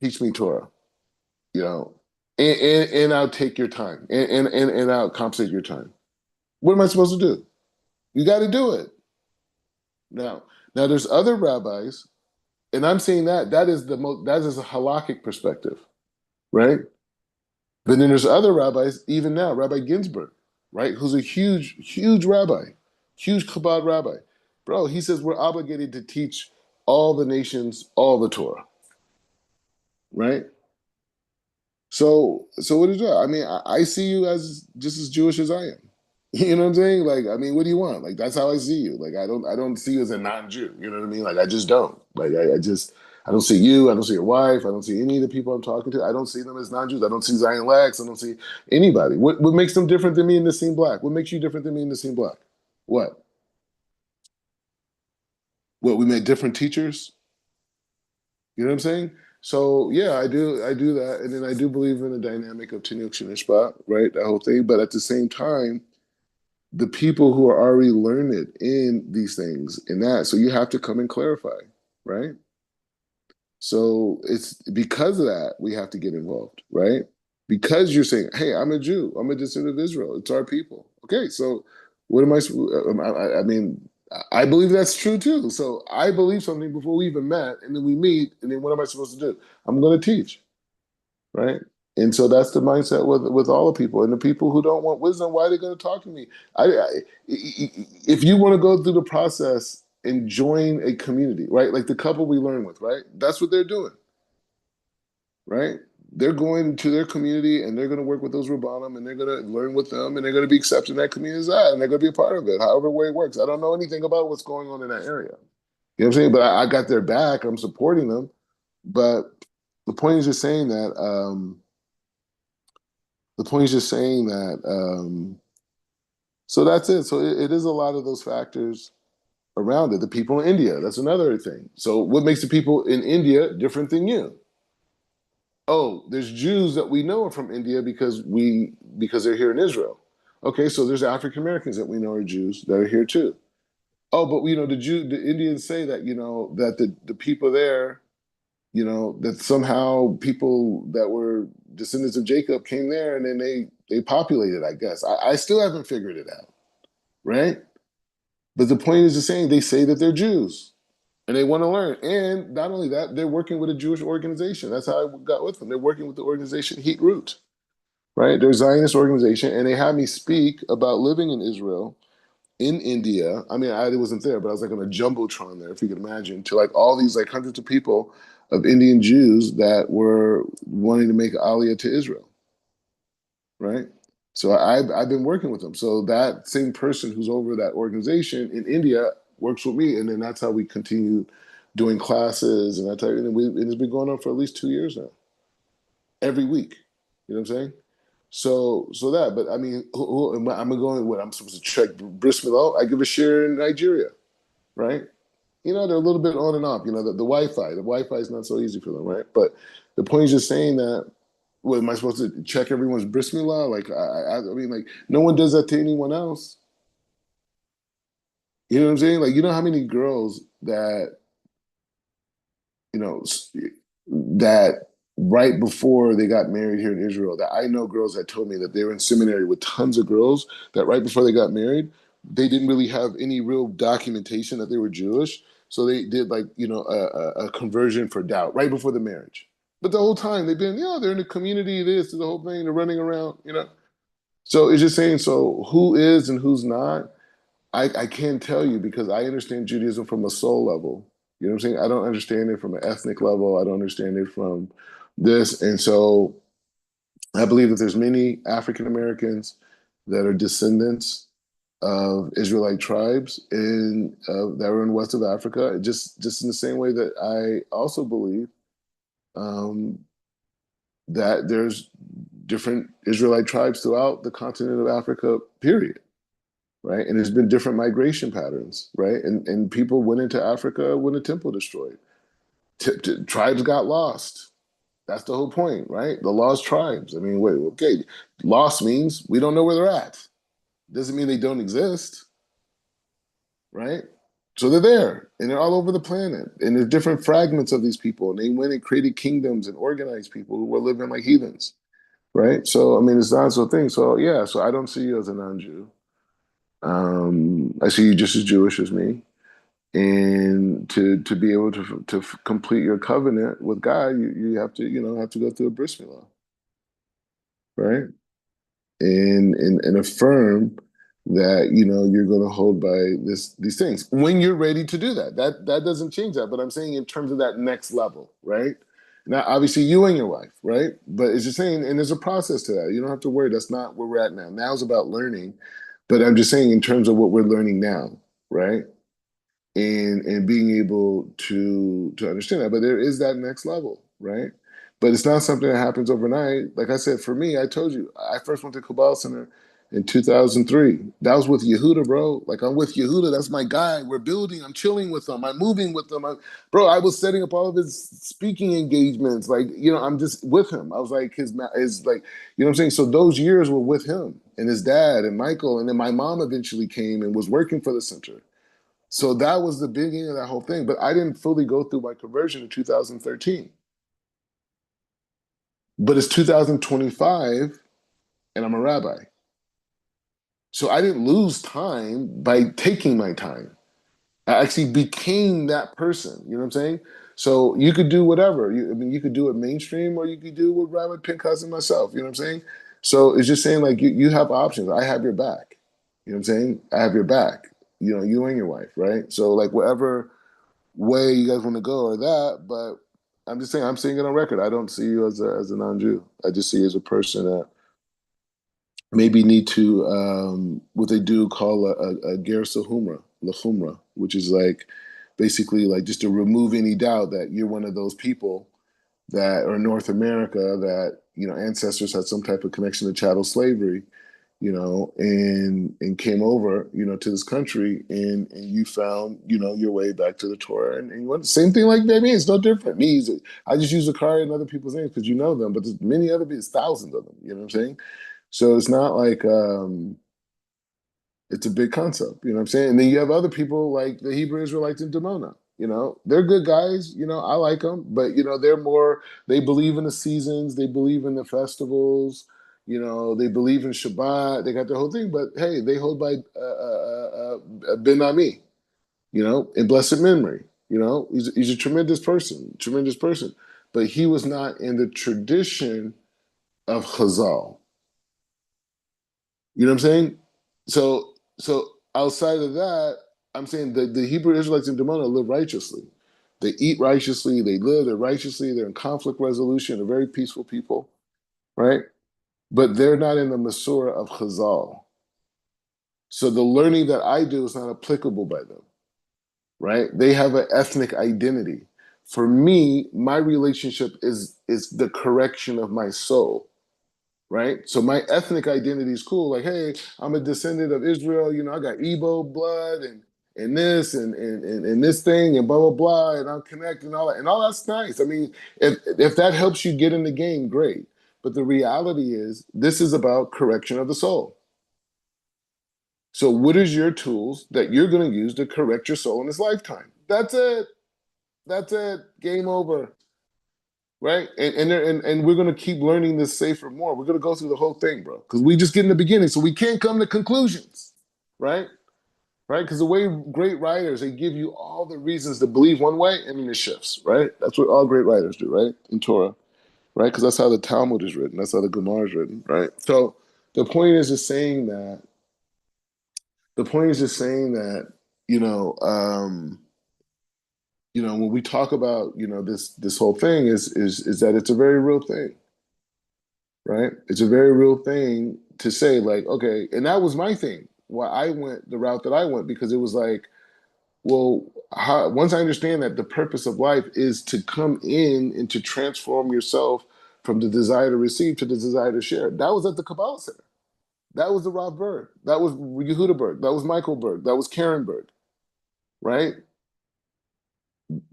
Teach me Torah," you know, and I'll take your time and I'll compensate your time. What am I supposed to do? You got to do it. Now, now there's other rabbis, and I'm saying that is a halakhic perspective, right? But then there's other rabbis, even now, Rabbi Ginsburg, right, who's a huge, huge rabbi, huge Chabad rabbi. Bro, he says we're obligated to teach all the nations all the Torah, right? So what is that? I mean, I see you as just as Jewish as I am. You know what I'm saying? Like, I mean, what do you want? Like, that's how I see you. Like, I don't see you as a non-Jew. You know what I mean? Like, I just don't. Like, I don't see you. I don't see your wife. I don't see any of the people I'm talking to. I don't see them as non-Jews. I don't see Zion Lex. I don't see anybody. What makes them different than me and Nassim Black? What makes you different than me and Nassim Black? What? What? We met different teachers. You know what I'm saying? So yeah, I do that, and then I do believe in the dynamic of Tinuk Shinishba, right? That whole thing. But at the same time, the people who are already learned in these things in that, so you have to come and clarify, right? So it's because of that we have to get involved, right? Because you're saying, "Hey, I'm a Jew. I'm a descendant of Israel. It's our people." Okay, so what am I? I mean, I believe that's true too. So I believe something before we even met, and then we meet, and then what am I supposed to do? I'm going to teach, right? And so that's the mindset with all the people. And the people who don't want wisdom, why are they going to talk to me? If you want to go through the process and join a community, right? Like the couple we learn with, right? That's what they're doing, right? They're going to their community and they're going to work with those Rabbanim and they're going to learn with them and they're going to be accepted in that community as that and they're going to be a part of it, however way it works. I don't know anything about what's going on in that area. You know what I'm saying? But I got their back. I'm supporting them. But the point is just saying that. The point is just saying that. So that's it. So it is a lot of those factors around it. The people in India. That's another thing. So what makes the people in India different than you? Oh, there's Jews that we know are from India because they're here in Israel. Okay, so there's African Americans that we know are Jews that are here too. Oh, but the Indians say that that the people there, that somehow people that were descendants of Jacob came there and then they populated. I guess I still haven't figured it out, right? But the point is the same. They say that they're Jews and they want to learn. And not only that, they're working with a Jewish organization. That's how I got with them. They're working with the organization Heat Root, right? They're a Zionist organization, and they had me speak about living in Israel, in India. I mean, I wasn't there, but I was like on a jumbotron there, if you could imagine, to like all these like hundreds of people of Indian Jews that were wanting to make Aliyah to Israel, right? So I've been working with them. So that same person who's over that organization in India works with me, and then that's how we continue doing classes and that type. And it's been going on for at least 2 years now, every week. You know what I'm saying? So that. But I mean, I'm going. What I'm supposed to check bris milah? I give a share in Nigeria, right? They're a little bit on and off. The Wi-Fi is not so easy for them, right? But the point is just saying that. What am I supposed to check everyone's bris milah? Like I mean, like no one does that to anyone else. You know what I'm saying? Like how many girls that you know that right before they got married here in Israel, that I know girls that told me that they were in seminary with tons of girls that right before they got married, they didn't really have any real documentation that they were Jewish. So they did like, a conversion for doubt right before the marriage. But the whole time they've been, they're in the community, this, the whole thing, they're running around. So it's just saying, so who is and who's not? I can't tell you because I understand Judaism from a soul level. You know what I'm saying? I don't understand it from an ethnic level. I don't understand it from this. And so I believe that there's many African Americans that are descendants of Israelite tribes that were in west of Africa, just in the same way that I also believe um, that there's different Israelite tribes throughout the continent of Africa, period. Right? And there's been different migration patterns, right? And people went into Africa when the temple destroyed. Tribes got lost. That's the whole point, right? The lost tribes. I mean, wait, okay, lost means we don't know where they're at. Doesn't mean they don't exist, right? So they're there and they're all over the planet. And there's different fragments of these people. And they went and created kingdoms and organized people who were living like heathens, right? So, I mean, it's not so thing. So, yeah, so I don't see you as a non Jew. I see you just as Jewish as me. And to be able to complete your covenant with God, you have to have to go through a bris milah, right? And affirm that you're going to hold by these things when you're ready to do that. That doesn't change that. But I'm saying in terms of that next level, right? Now, obviously, you and your wife, right? But it's just saying, and there's a process to that. You don't have to worry. That's not where we're at now. Now is about learning. But I'm just saying in terms of what we're learning now, right? And being able to understand that. But there is that next level, right? But it's not something that happens overnight. Like I said, for me, I told you, I first went to Kabbalah Center in 2003. That was with Yehuda, bro. Like I'm with Yehuda. That's my guy. We're building. I'm chilling with him. I'm moving with him. Bro, I was setting up all of his speaking engagements. Like, I'm just with him. I was like his like, you know what I'm saying? So those years were with him and his dad and Michael. And then my mom eventually came and was working for the center. So that was the beginning of that whole thing. But I didn't fully go through my conversion in 2013. But it's 2025 and I'm a rabbi. So I didn't lose time by taking my time. I actually became that person. You know what I'm saying? So you could do whatever. I mean, you could do it mainstream, or you could do with Rabbi Pinchas and myself. You know what I'm saying? So it's just saying like you have options. I have your back. You know what I'm saying? I have your back. You know, you and your wife, right? So like whatever way you guys want to go or that, but I'm just saying I'm saying it on record. I don't see you as a non-Jew. I just see you as a person that maybe need to what they do call a gersa humra, la, which is like basically like just to remove any doubt that you're one of those people that are North America that ancestors had some type of connection to chattel slavery, and came over, to this country, and you found, your way back to the Torah, and you want the same thing like that. Me, it's no different. I just use Akari and other people's names because you know them, but there's many other people, thousands of them. You know what I'm saying? So it's not like it's a big concept, you know what I'm saying? And then you have other people like the Hebrew Israelites in Demona. They're good guys, I like them, but they're more, they believe in the seasons, they believe in the festivals, they believe in Shabbat, they got their whole thing, but hey, they hold by Ben Ami, in blessed memory. He's a tremendous person, but he was not in the tradition of Chazal. You know what I'm saying? So outside of that, I'm saying the Hebrew Israelites in Demona live righteously. They eat righteously, they live righteously, they're in conflict resolution, they're very peaceful people, right? But they're not in the Masorah of Chazal. So the learning that I do is not applicable by them, right? They have an ethnic identity. For me, my relationship is the correction of my soul, right? So my ethnic identity is cool. Like, hey, I'm a descendant of Israel. I got Igbo blood and this and this thing and blah blah blah, and I'm connected and all that, and all that's nice. I mean, if that helps you get in the game, great. But the reality is, this is about correction of the soul. So, what is your tools that you're going to use to correct your soul in this lifetime? That's it. That's it. Game over. Right? And we're gonna keep learning this safer more. We're gonna go through the whole thing, bro. Because we just get in the beginning, so we can't come to conclusions. Right? Right? Because the way great writers, they give you all the reasons to believe one way, and then it shifts, right? That's what all great writers do, right? In Torah. Right? Because that's how the Talmud is written, that's how the Gemara is written, right? So the point is just saying that, the point is just saying that, you know, um, when we talk about, this whole thing is that it's a very real thing, right? It's a very real thing to say, like, okay, and that was my thing. Why I went the route that I went, because it was like, well, once I understand that the purpose of life is to come in and to transform yourself from the desire to receive to the desire to share. That was at the Kabbalah Center. That was the Rav Berg. That was Yehuda Berg. That was Michael Berg. That was Karen Berg, right?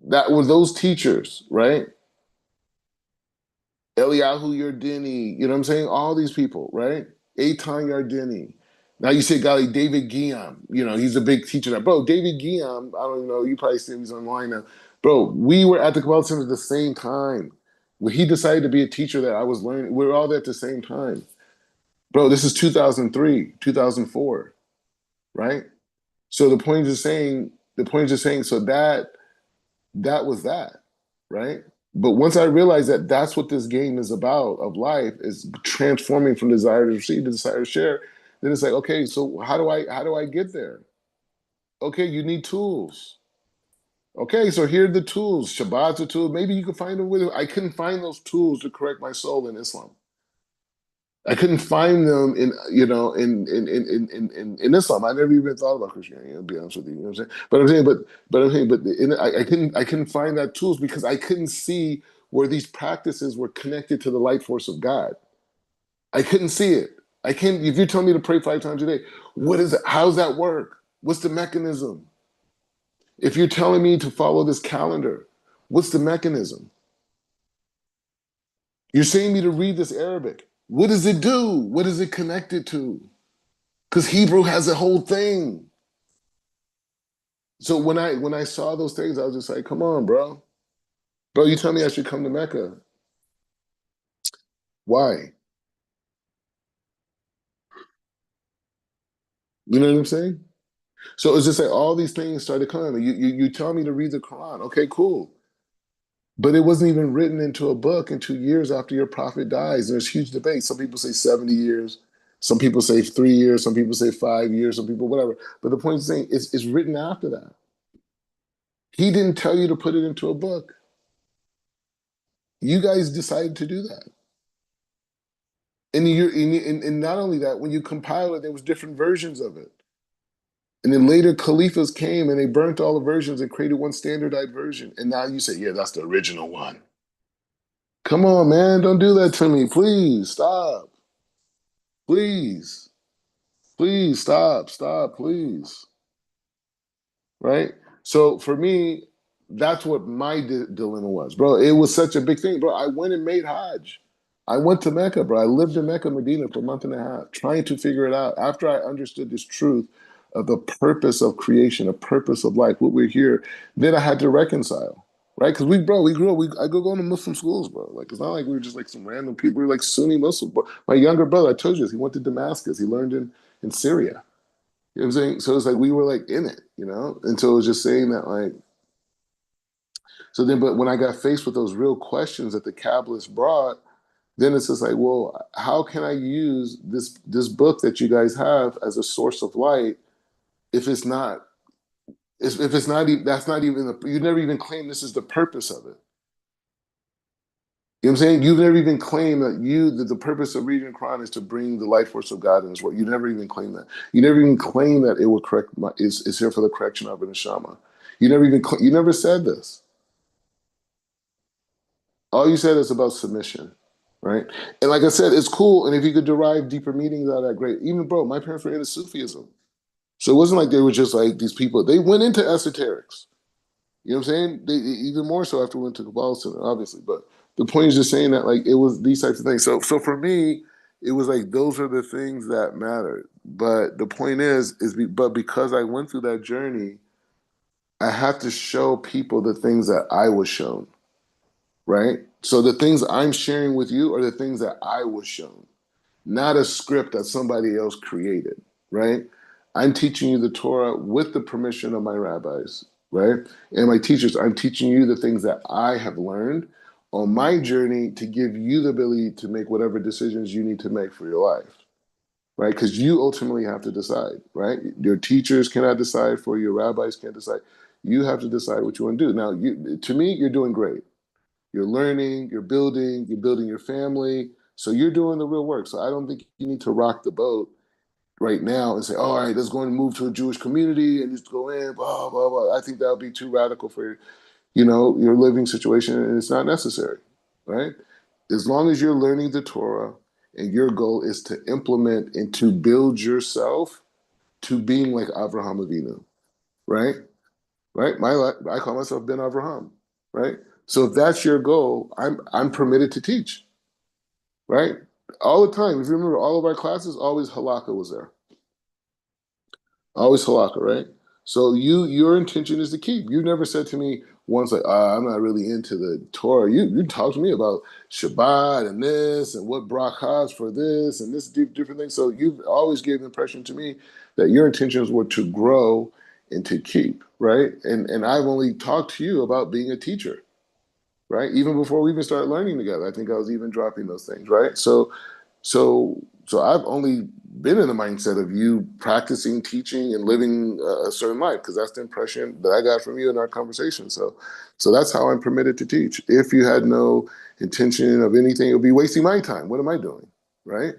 That were those teachers, right? Eliyahu Yardini, you know what I'm saying? All these people, right? Eitan Yardini. Now you say, golly, David Guillaume, he's a big teacher now. Bro, David Guillaume, I don't know, you probably see him, he's online now. Bro, we were at the Kabbalah Center at the same time. When he decided to be a teacher that I was learning, we were all there at the same time. Bro, this is 2003, 2004, right? So the point is just saying, so that was that, right? But once I realized that that's what this game is about of life, is transforming from desire to receive to desire to share, then it's like, okay, so how do I get there? Okay, you need tools. Okay, so here are the tools. Shabbat's a tool. Maybe you can find them with it. I couldn't find those tools to correct my soul in Islam. I couldn't find them in Islam. I never even thought about Christianity, to be honest with you. You know what I'm saying? I couldn't find that tools because I couldn't see where these practices were connected to the light force of God. I couldn't see it. I can't. If you tell me to pray 5 times a day, what is it? How does that work? What's the mechanism? If you're telling me to follow this calendar, what's the mechanism? You're saying me to read this Arabic. What does it do? What is it connected to? Because Hebrew has a whole thing. So when I saw those things, I was just like, come on, bro. Bro, you tell me I should come to Mecca. Why? You know what I'm saying? So it's just like all these things started coming. You tell me to read the Quran. Okay, cool. But it wasn't even written into a book until years after your prophet dies. There's huge debate. Some people say 70 years. Some people say 3 years. Some people say 5 years. Some people, whatever. But the point is saying it's written after that. He didn't tell you to put it into a book. You guys decided to do that. And not only that, when you compile it, there was different versions of it. And then later caliphs came and they burnt all the versions and created one standardized version. And now you say, yeah, that's the original one. Come on, man, don't do that to me. Please stop. Please. Please stop, please. Right? So for me, that's what my dilemma was, bro. It was such a big thing, bro. I went and made Hajj. I went to Mecca, bro. I lived in Mecca, Medina for a month and a half, trying to figure it out. After I understood this truth of the purpose of creation, a purpose of life, what we're here, then I had to reconcile, right? Because we grew up. I go going to Muslim schools, bro. Like it's not like we were just like some random people. We were like Sunni Muslim. Bro. My younger brother, I told you this. He went to Damascus. He learned in Syria. You know what I'm saying? So it's like we were like in it, you know? And so it was just saying that like so then but when I got faced with those real questions that the Kabbalists brought, then it's just like, well, how can I use this book that you guys have as a source of light if it's not if it's not even that's not even you never even claim this is the purpose of it. You know what I'm saying? You've never even claimed that the purpose of reading the Quran is to bring the light force of God in this world. You never even claim that. You never even claim that it will correct is here for the correction of an neshama. You never said this. All you said is about submission, right? And like I said, it's cool. And if you could derive deeper meanings out of that, great. Even bro, my parents were into Sufism, so it wasn't like they were just like these people. They went into esoterics. You know what I'm saying? Even more so after we went to Kabbalah Center, obviously. But the point is just saying that like it was these types of things. So for me, it was like those are the things that mattered. But the point but because I went through that journey, I have to show people the things that I was shown, right? So the things I'm sharing with you are the things that I was shown, not a script that somebody else created, right? I'm teaching you the Torah with the permission of my rabbis, right? And my teachers, I'm teaching you the things that I have learned on my journey to give you the ability to make whatever decisions you need to make for your life, right? Because you ultimately have to decide, right? Your teachers cannot decide for you, your rabbis can't decide. You have to decide what you want to do. Now, to me, you're doing great. You're learning, you're building your family. So you're doing the real work. So I don't think you need to rock the boat right now and say, all right, let's go and move to a Jewish community and just go in, blah, blah, blah. I think that would be too radical for, your living situation, and it's not necessary, right? As long as you're learning the Torah and your goal is to implement and to build yourself to being like Avraham Avinu, right? Right? I call myself Ben Avraham, right? So if that's your goal, I'm permitted to teach, right? All the time. If you remember, all of our classes, always halakha was there. Always halakha, right? So your intention is to keep. You never said to me once like, I'm not really into the Torah. You talked to me about Shabbat and this and what brachas for this and this different thing. So you've always gave the impression to me that your intentions were to grow and to keep, right? And I've only talked to you about being a teacher, right? Even before we even started learning together, I think I was even dropping those things, right? So I've only been in the mindset of you practicing, teaching, and living a certain life because that's the impression that I got from you in our conversation. So that's how I'm permitted to teach. If you had no intention of anything, it would be wasting my time. What am I doing, right?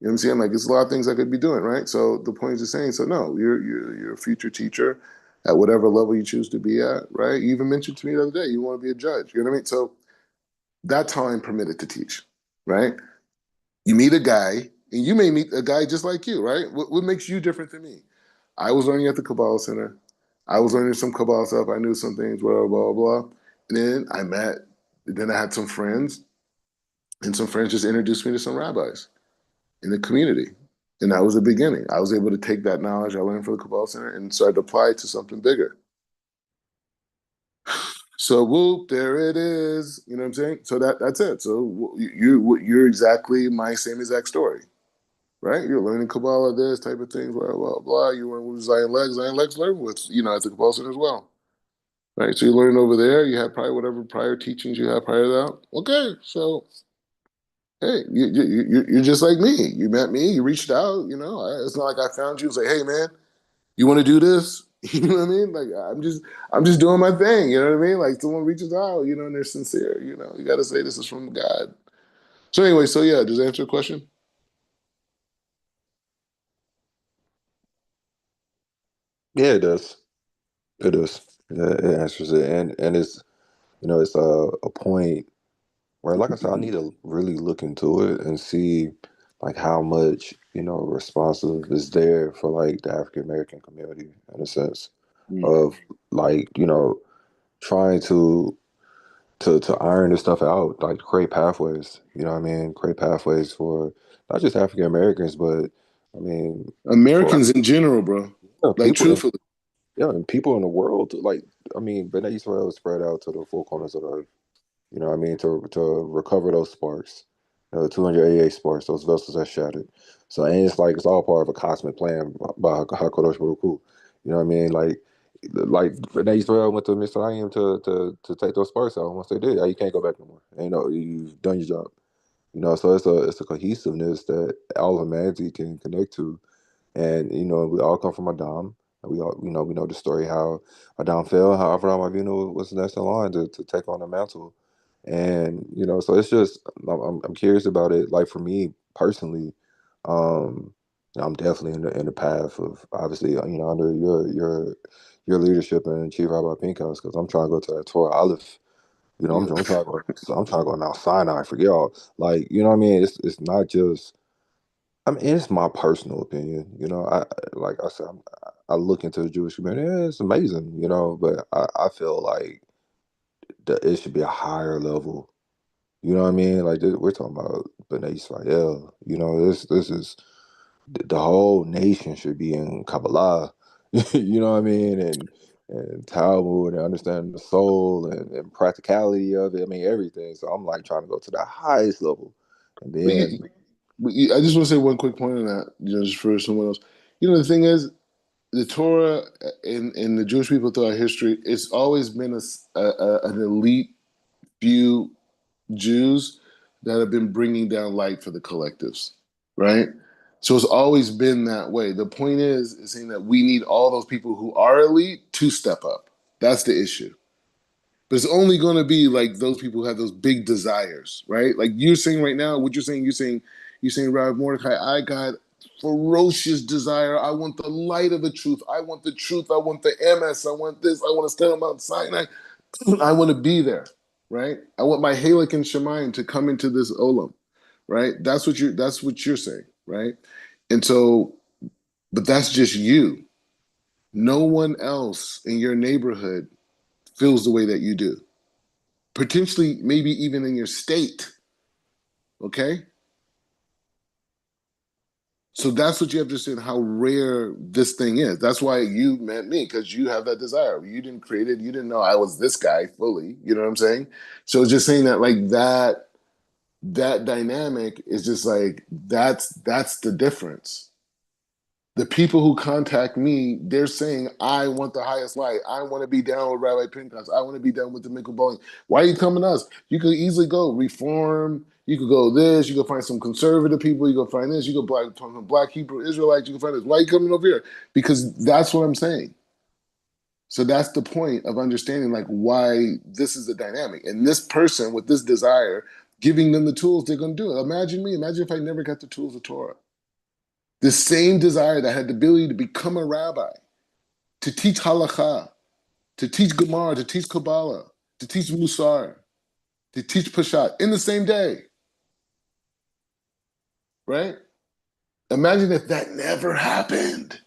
You know what I'm saying? Like, it's a lot of things I could be doing, right? So the point is just saying, so no, you're a future teacher at whatever level you choose to be at, right? You even mentioned to me the other day you want to be a judge. You know what I mean? So that's how I'm permitted to teach, right? You meet a guy, and you may meet a guy just like you, right? What makes you different than me? I was learning at the Kabbalah Center. I was learning some Kabbalah stuff. I knew some things, blah, blah, blah. And then I had some friends, and some friends just introduced me to some rabbis in the community. And that was the beginning. I was able to take that knowledge I learned from the Kabbalah Center and start to apply it to something bigger. So whoop, there it is. You know what I'm saying? So that's it. So you're exactly my same exact story, right? You're learning Kabbalah, this type of things, blah blah blah. You learn with Zion Legs. Zion Legs learn with at the Kabbalah Center as well, right? So you learn over there. You have probably whatever prior teachings you have prior to that. Okay, so hey, you're just like me. You met me. You reached out. It's not like I found you and say, hey man, you want to do this? You know what I mean? Like I'm just doing my thing. You know what I mean? Like someone reaches out, and they're sincere. You got to say this is from God. So anyway, so yeah, does that answer your question? Yeah, it does. It does. Yeah, it answers it, and it's it's a point where, like I said, I need to really look into it and see like how much responsive is there for like the African American community in a sense Mm. of like trying to iron this stuff out, like create pathways. You know what I mean? Create pathways for not just African Americans, but I mean for Americans in general, bro. Like people truthfully, yeah, and people in the world. Like I mean, B'nai Israel is spread out to the four corners of the earth. You know what I mean? To recover those sparks, 288 sparks, those vessels that shattered. So and it's like it's all part of a cosmic plan by Hakadosh Baruch Hu. You know what I mean? Like B'nai Israel went to Mitzrayim to take those sparks out. Once they did, you can't go back no more. You've done your job. So it's a cohesiveness that all humanity can connect to, and we all come from Adam. And we all we know the story how Adam fell, how Avraham Avinu was next in line to take on the mantle, and so it's just I'm curious about it. Like for me personally, um, I'm definitely in the path of obviously under your leadership and Chief Rabbi Pinkas because I'm trying to go to that Torah Aleph. yeah. I'm trying to go. I'm trying to go to Mount Sinai for y'all. Like what I mean. It's not just. I mean, it's my personal opinion. Like I said, I look into the Jewish community. Yeah, it's amazing. But I feel like it should be a higher level. You know what I mean? Like we're talking about B'nai Israel. This is the whole nation should be in Kabbalah. You know what I mean? And Talmud and understanding the soul and practicality of it. I mean everything. So I'm like trying to go to the highest level, and But then I just want to say one quick point on that, just for someone else. The thing is, the Torah and the Jewish people throughout history, it's always been an elite few Jews that have been bringing down light for the collectives, right? So it's always been that way. The point is saying that we need all those people who are elite to step up. That's the issue. But it's only going to be like those people who have those big desires, right? Like you're saying right now, what you're saying, Rabbi Mordecai, I got ferocious desire. I want the light of the truth. I want the truth. I want the MS. I want this. I want to stand on Mount Sinai. I want to be there, right? I want my Halak and Shemayim to come into this Olam, right? That's what you're saying, right? And so, but that's just you. No one else in your neighborhood feels the way that you do. Potentially, maybe even in your state, okay? So that's what you have to understand how rare this thing is. That's why you met me, because you have that desire. You didn't create it. You didn't know I was this guy fully. You know what I'm saying? So just saying that like that dynamic is just like that's the difference. The people who contact me, they're saying, I want the highest light. I want to be down with Rabbi Pinkas. I want to be down with the Mikkel Bowling. Why are you coming to us? You could easily go reform. You could go this. You could find some conservative people. You could find this. You could find some black Hebrew Israelites. You could find this. Why are you coming over here? Because that's what I'm saying. So that's the point of understanding like why this is the dynamic. And this person with this desire, giving them the tools, they're going to do it. Imagine me. Imagine if I never got the tools of Torah. The same desire that had the ability to become a rabbi, to teach halakha, to teach Gemara, to teach Kabbalah, to teach Musar, to teach Peshat in the same day, right? Imagine if that never happened.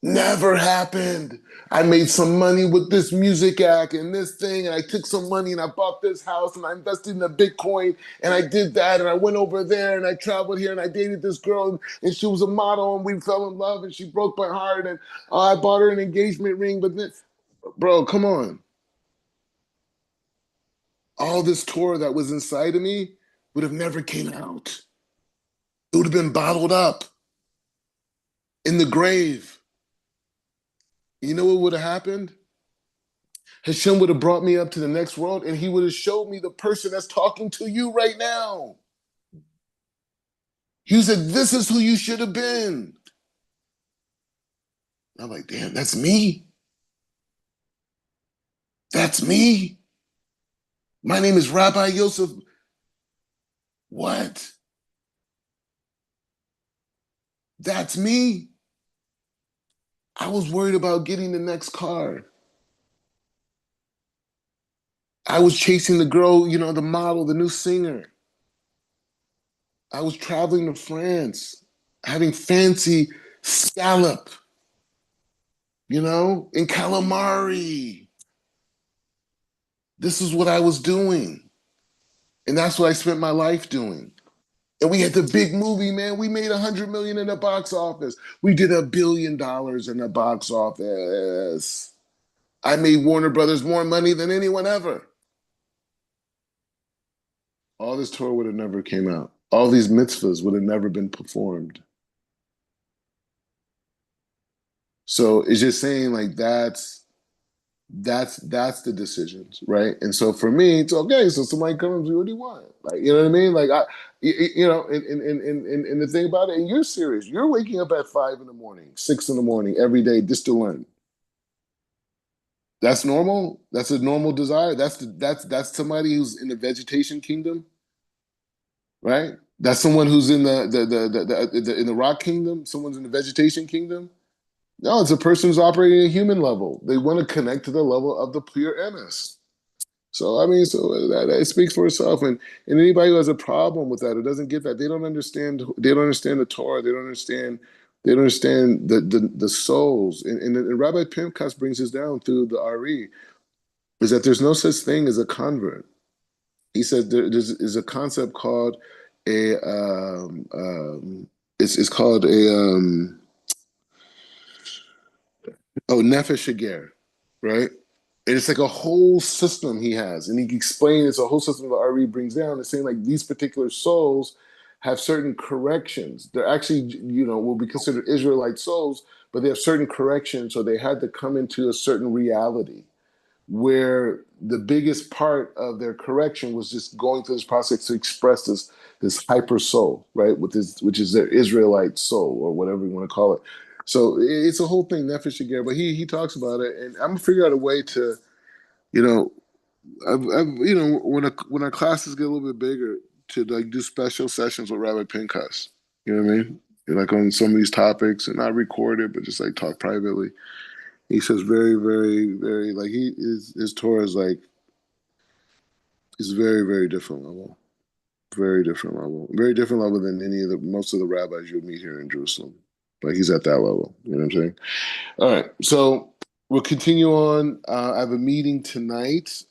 Never happened. I made some money with this music act and this thing, and I took some money and I bought this house and I invested in the Bitcoin and I did that and I went over there and I traveled here and I dated this girl and she was a model and we fell in love and she broke my heart and I bought her an engagement ring. But then, bro, come on. All this Torah that was inside of me would have never came out. It would have been bottled up in the grave. You know what would have happened? Hashem would have brought me up to the next world and he would have showed me the person that's talking to you right now. He said, this is who you should have been. I'm like, damn, that's me. That's me. My name is Rabbi Yosef. What? That's me. I was worried about getting the next car. I was chasing the girl, the model, the new singer. I was traveling to France, having fancy scallop, in calamari. This is what I was doing. And that's what I spent my life doing. And we had the big movie, man. We made 100 million in the box office. We did $1 billion in the box office. I made Warner Brothers more money than anyone ever. All this tour would have never came out. All these mitzvahs would have never been performed. So it's just saying like that's the decisions, right? And so for me, it's okay. So somebody comes to me, what do you want? Like, you know what I mean? Like and the thing about it, and you're serious. You're waking up at 5 in the morning, 6 in the morning every day just to learn. That's normal. That's a normal desire. That's somebody who's in the vegetation kingdom, right? That's someone who's in in the rock kingdom. Someone's in the vegetation kingdom. No, it's a person who's operating at a human level. They want to connect to the level of the pure emes. So I mean, so that it speaks for itself. And anybody who has a problem with that, or doesn't get that, they don't understand. They don't understand the Torah. They don't understand. They don't understand the souls. And Rabbi Pinchas brings this down through the Ari, is that there's no such thing as a convert. He said there's a concept called a it's called a nefesh hager, right? And it's like a whole system he has, and he explains it's a whole system that RE brings down. It's saying like these particular souls have certain corrections. They're actually, will be considered Israelite souls, but they have certain corrections, so they had to come into a certain reality where the biggest part of their correction was just going through this process to express this hyper soul, right? Which is their Israelite soul or whatever you want to call it. So it's a whole thing, Nefesh Hager, but he talks about it, and I'm gonna figure out a way to, you know, when our classes get a little bit bigger, to like do special sessions with Rabbi Pinchas. You know what I mean? Like on some of these topics, and not record it, but just like talk privately. He says very, very, very like his Torah is like is very, very different level. Very different level. Very different level than any of the most of the rabbis you'll meet here in Jerusalem. Like he's at that level. You know what I'm saying? All right. So we'll continue on. I have a meeting tonight.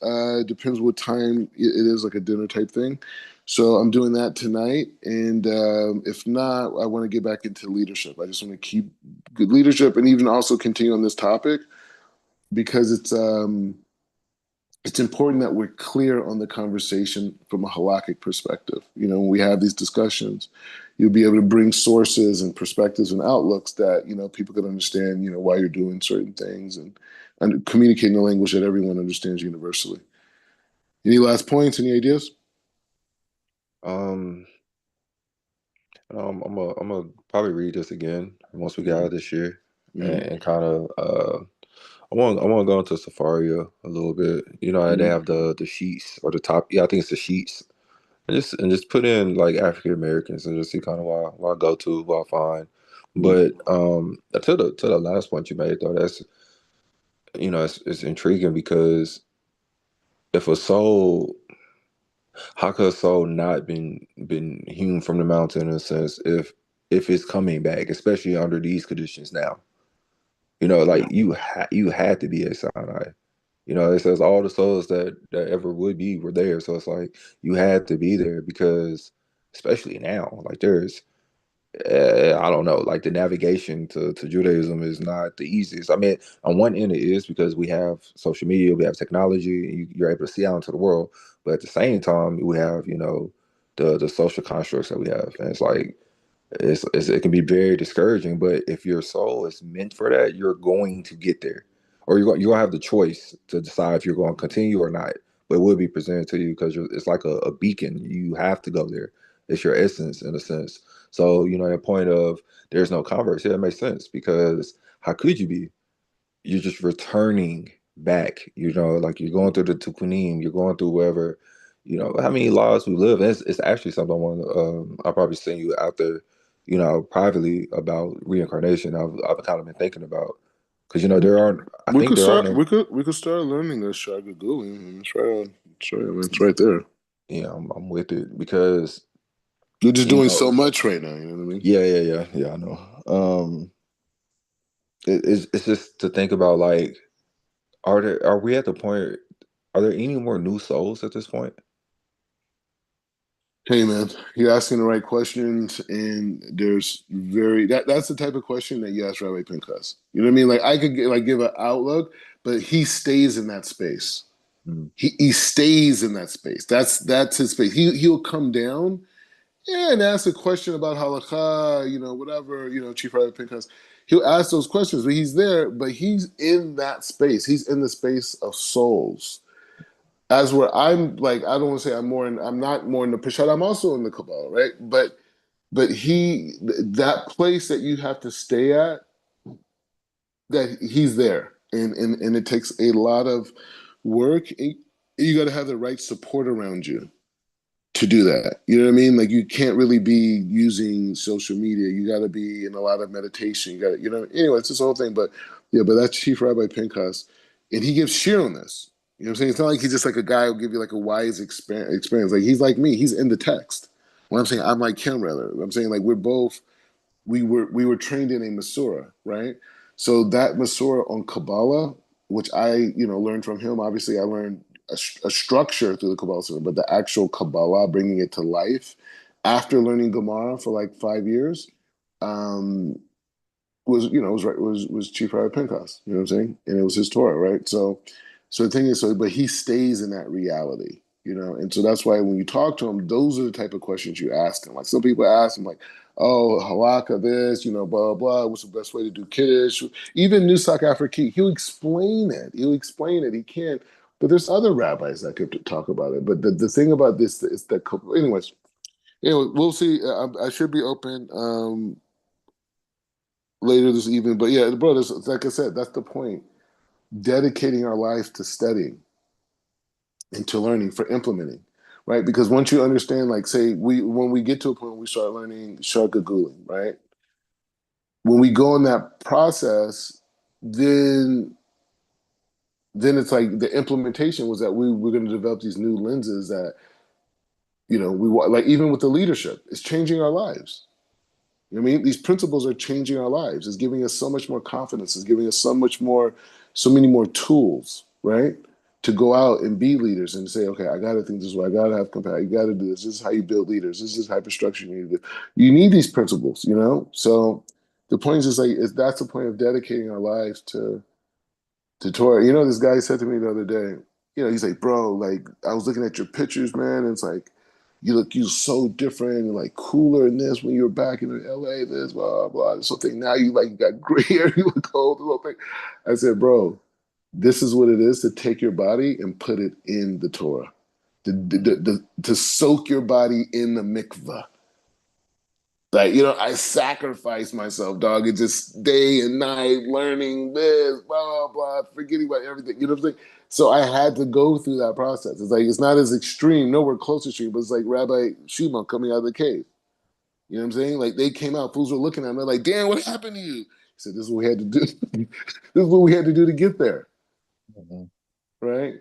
Depends what time it is, like a dinner type thing. So I'm doing that tonight. And if not, I want to get back into leadership. I just want to keep good leadership and even also continue on this topic because it's important that we're clear on the conversation from a halachic perspective. When we have these discussions, you'll be able to bring sources and perspectives and outlooks that, people can understand, why you're doing certain things and communicating the language that everyone understands universally. Any last points? Any ideas? Um, I'm gonna probably read this again once we get out of this year, Mm-hmm. and kind of I want to go into Safaria a little bit. They Mm-hmm. have the sheets or the top. Yeah, I think it's the sheets, and just put in like African Americans and just see kind of why I go to, why I find. But to the last point you made though, that's it's intriguing because if a soul, how could a soul not been hewn from the mountain in a sense if it's coming back, especially under these conditions now? Like you had to be a Sinai. It says all the souls that ever would be were there. So it's like you had to be there because, especially now, like there's, I don't know, like the navigation to Judaism is not the easiest. I mean, on one end it is because we have social media, we have technology, and you're able to see out into the world. But at the same time, we have, the social constructs that we have, and it's like it can be very discouraging. But if your soul is meant for that, you're going to get there, or you're gonna have the choice to decide if you're going to continue or not. But it will be presented to you because it's like a beacon. You have to go there. It's your essence in a sense. So the point of there's no converse. Yeah, it makes sense because how could you be? You're just returning back. Like you're going through the Tukkunim, you're going through wherever, how many lives we live. And it's actually something I'll probably send you out there, privately about reincarnation. I've kind of been thinking about because there are, I We think could there are start. no, We could start learning this Shagaguling. It's right on. It's right, man. It's right there. I'm with it because You're just you doing know, so much right now. You know what I mean? yeah, I know. It's just to think about like, are we at the point? Are there any more new souls at this point? Hey man, you're asking the right questions, and there's that's the type of question that you ask Rabbi Pinchas. You know what I mean? Like I could give an outlook, but he stays in that space. Mm. He stays in that space. That's his space. He'll come down, yeah, and ask a question about halakha, whatever, Chief Rabbi Pinchas. He'll ask those questions, but he's there, but he's in that space. He's in the space of souls. As where I'm like, I don't want to say I'm not more in the Peshat, I'm also in the Kabbalah, right? But that place that you have to stay at, that he's there. And it takes a lot of work. And you got to have the right support around you to do that. You know what I mean? Like you can't really be using social media. You got to be in a lot of meditation. You got to, anyway, it's this whole thing. But yeah, but that's Chief Rabbi Pinchas, and he gives sheer on this. You know what I'm saying? It's not like he's just like a guy who'll give you like a wise experience. Like he's like me. He's in the text. When I'm saying I'm like him, rather. I'm saying like we were trained in a Masorah, right? So that Masorah on Kabbalah, which I learned from him. Obviously, I learned a structure through the Kabbalah, but the actual Kabbalah, bringing it to life after learning Gemara for like 5 years, um, was Chief Rabbi Pinchas. You know what I'm saying? And it was his Torah, right? So the thing is, but he stays in that reality. And so that's why when you talk to him, those are the type of questions you ask him. Like some people ask him, like, "Oh, halakha, this, blah blah. What's the best way to do kiddush?" Even Nusak Afriki, he'll explain it. He'll explain it. He can't. But there's other rabbis that could talk about it. But the thing about this is that, anyway, we'll see. I should be open later this evening. But yeah, bro, like I said, that's the point. Dedicating our lives to studying and to learning for implementing, right? Because once you understand, like, say, when we get to a point where we start learning Shargagulim, right? When we go in that process, then it's like the implementation was that we're going to develop these new lenses that we like, even with the leadership, it's changing our lives. You know what I mean? These principles are changing our lives. It's giving us so much more confidence. It's giving us so many more tools, right? To go out and be leaders and say, okay, I got to think this way. I got to have compassion. You got to do this. This is how you build leaders. This is the type of structure you need to do. You need these principles. So the point is like, that's the point of dedicating our lives to Torah. This guy said to me the other day, he's like, bro, like, I was looking at your pictures, man, and it's like, you so different and like cooler in this when you were back in LA, this, blah, blah, this whole thing. Now you got gray hair, you look old, this whole thing. I said, bro, this is what it is to take your body and put it in the Torah, to soak your body in the mikvah. Like, I sacrifice myself, dog. It's just day and night learning this, blah, blah, blah, forgetting about everything. You know what I'm saying? So I had to go through that process. It's like, it's not as extreme, nowhere close to extreme, but it's like Rabbi Shimon coming out of the cave. You know what I'm saying? Like they came out, fools were looking at him, they're like, damn, what happened to you? He said, this is what we had to do. This is what we had to do to get there. Mhm. Right?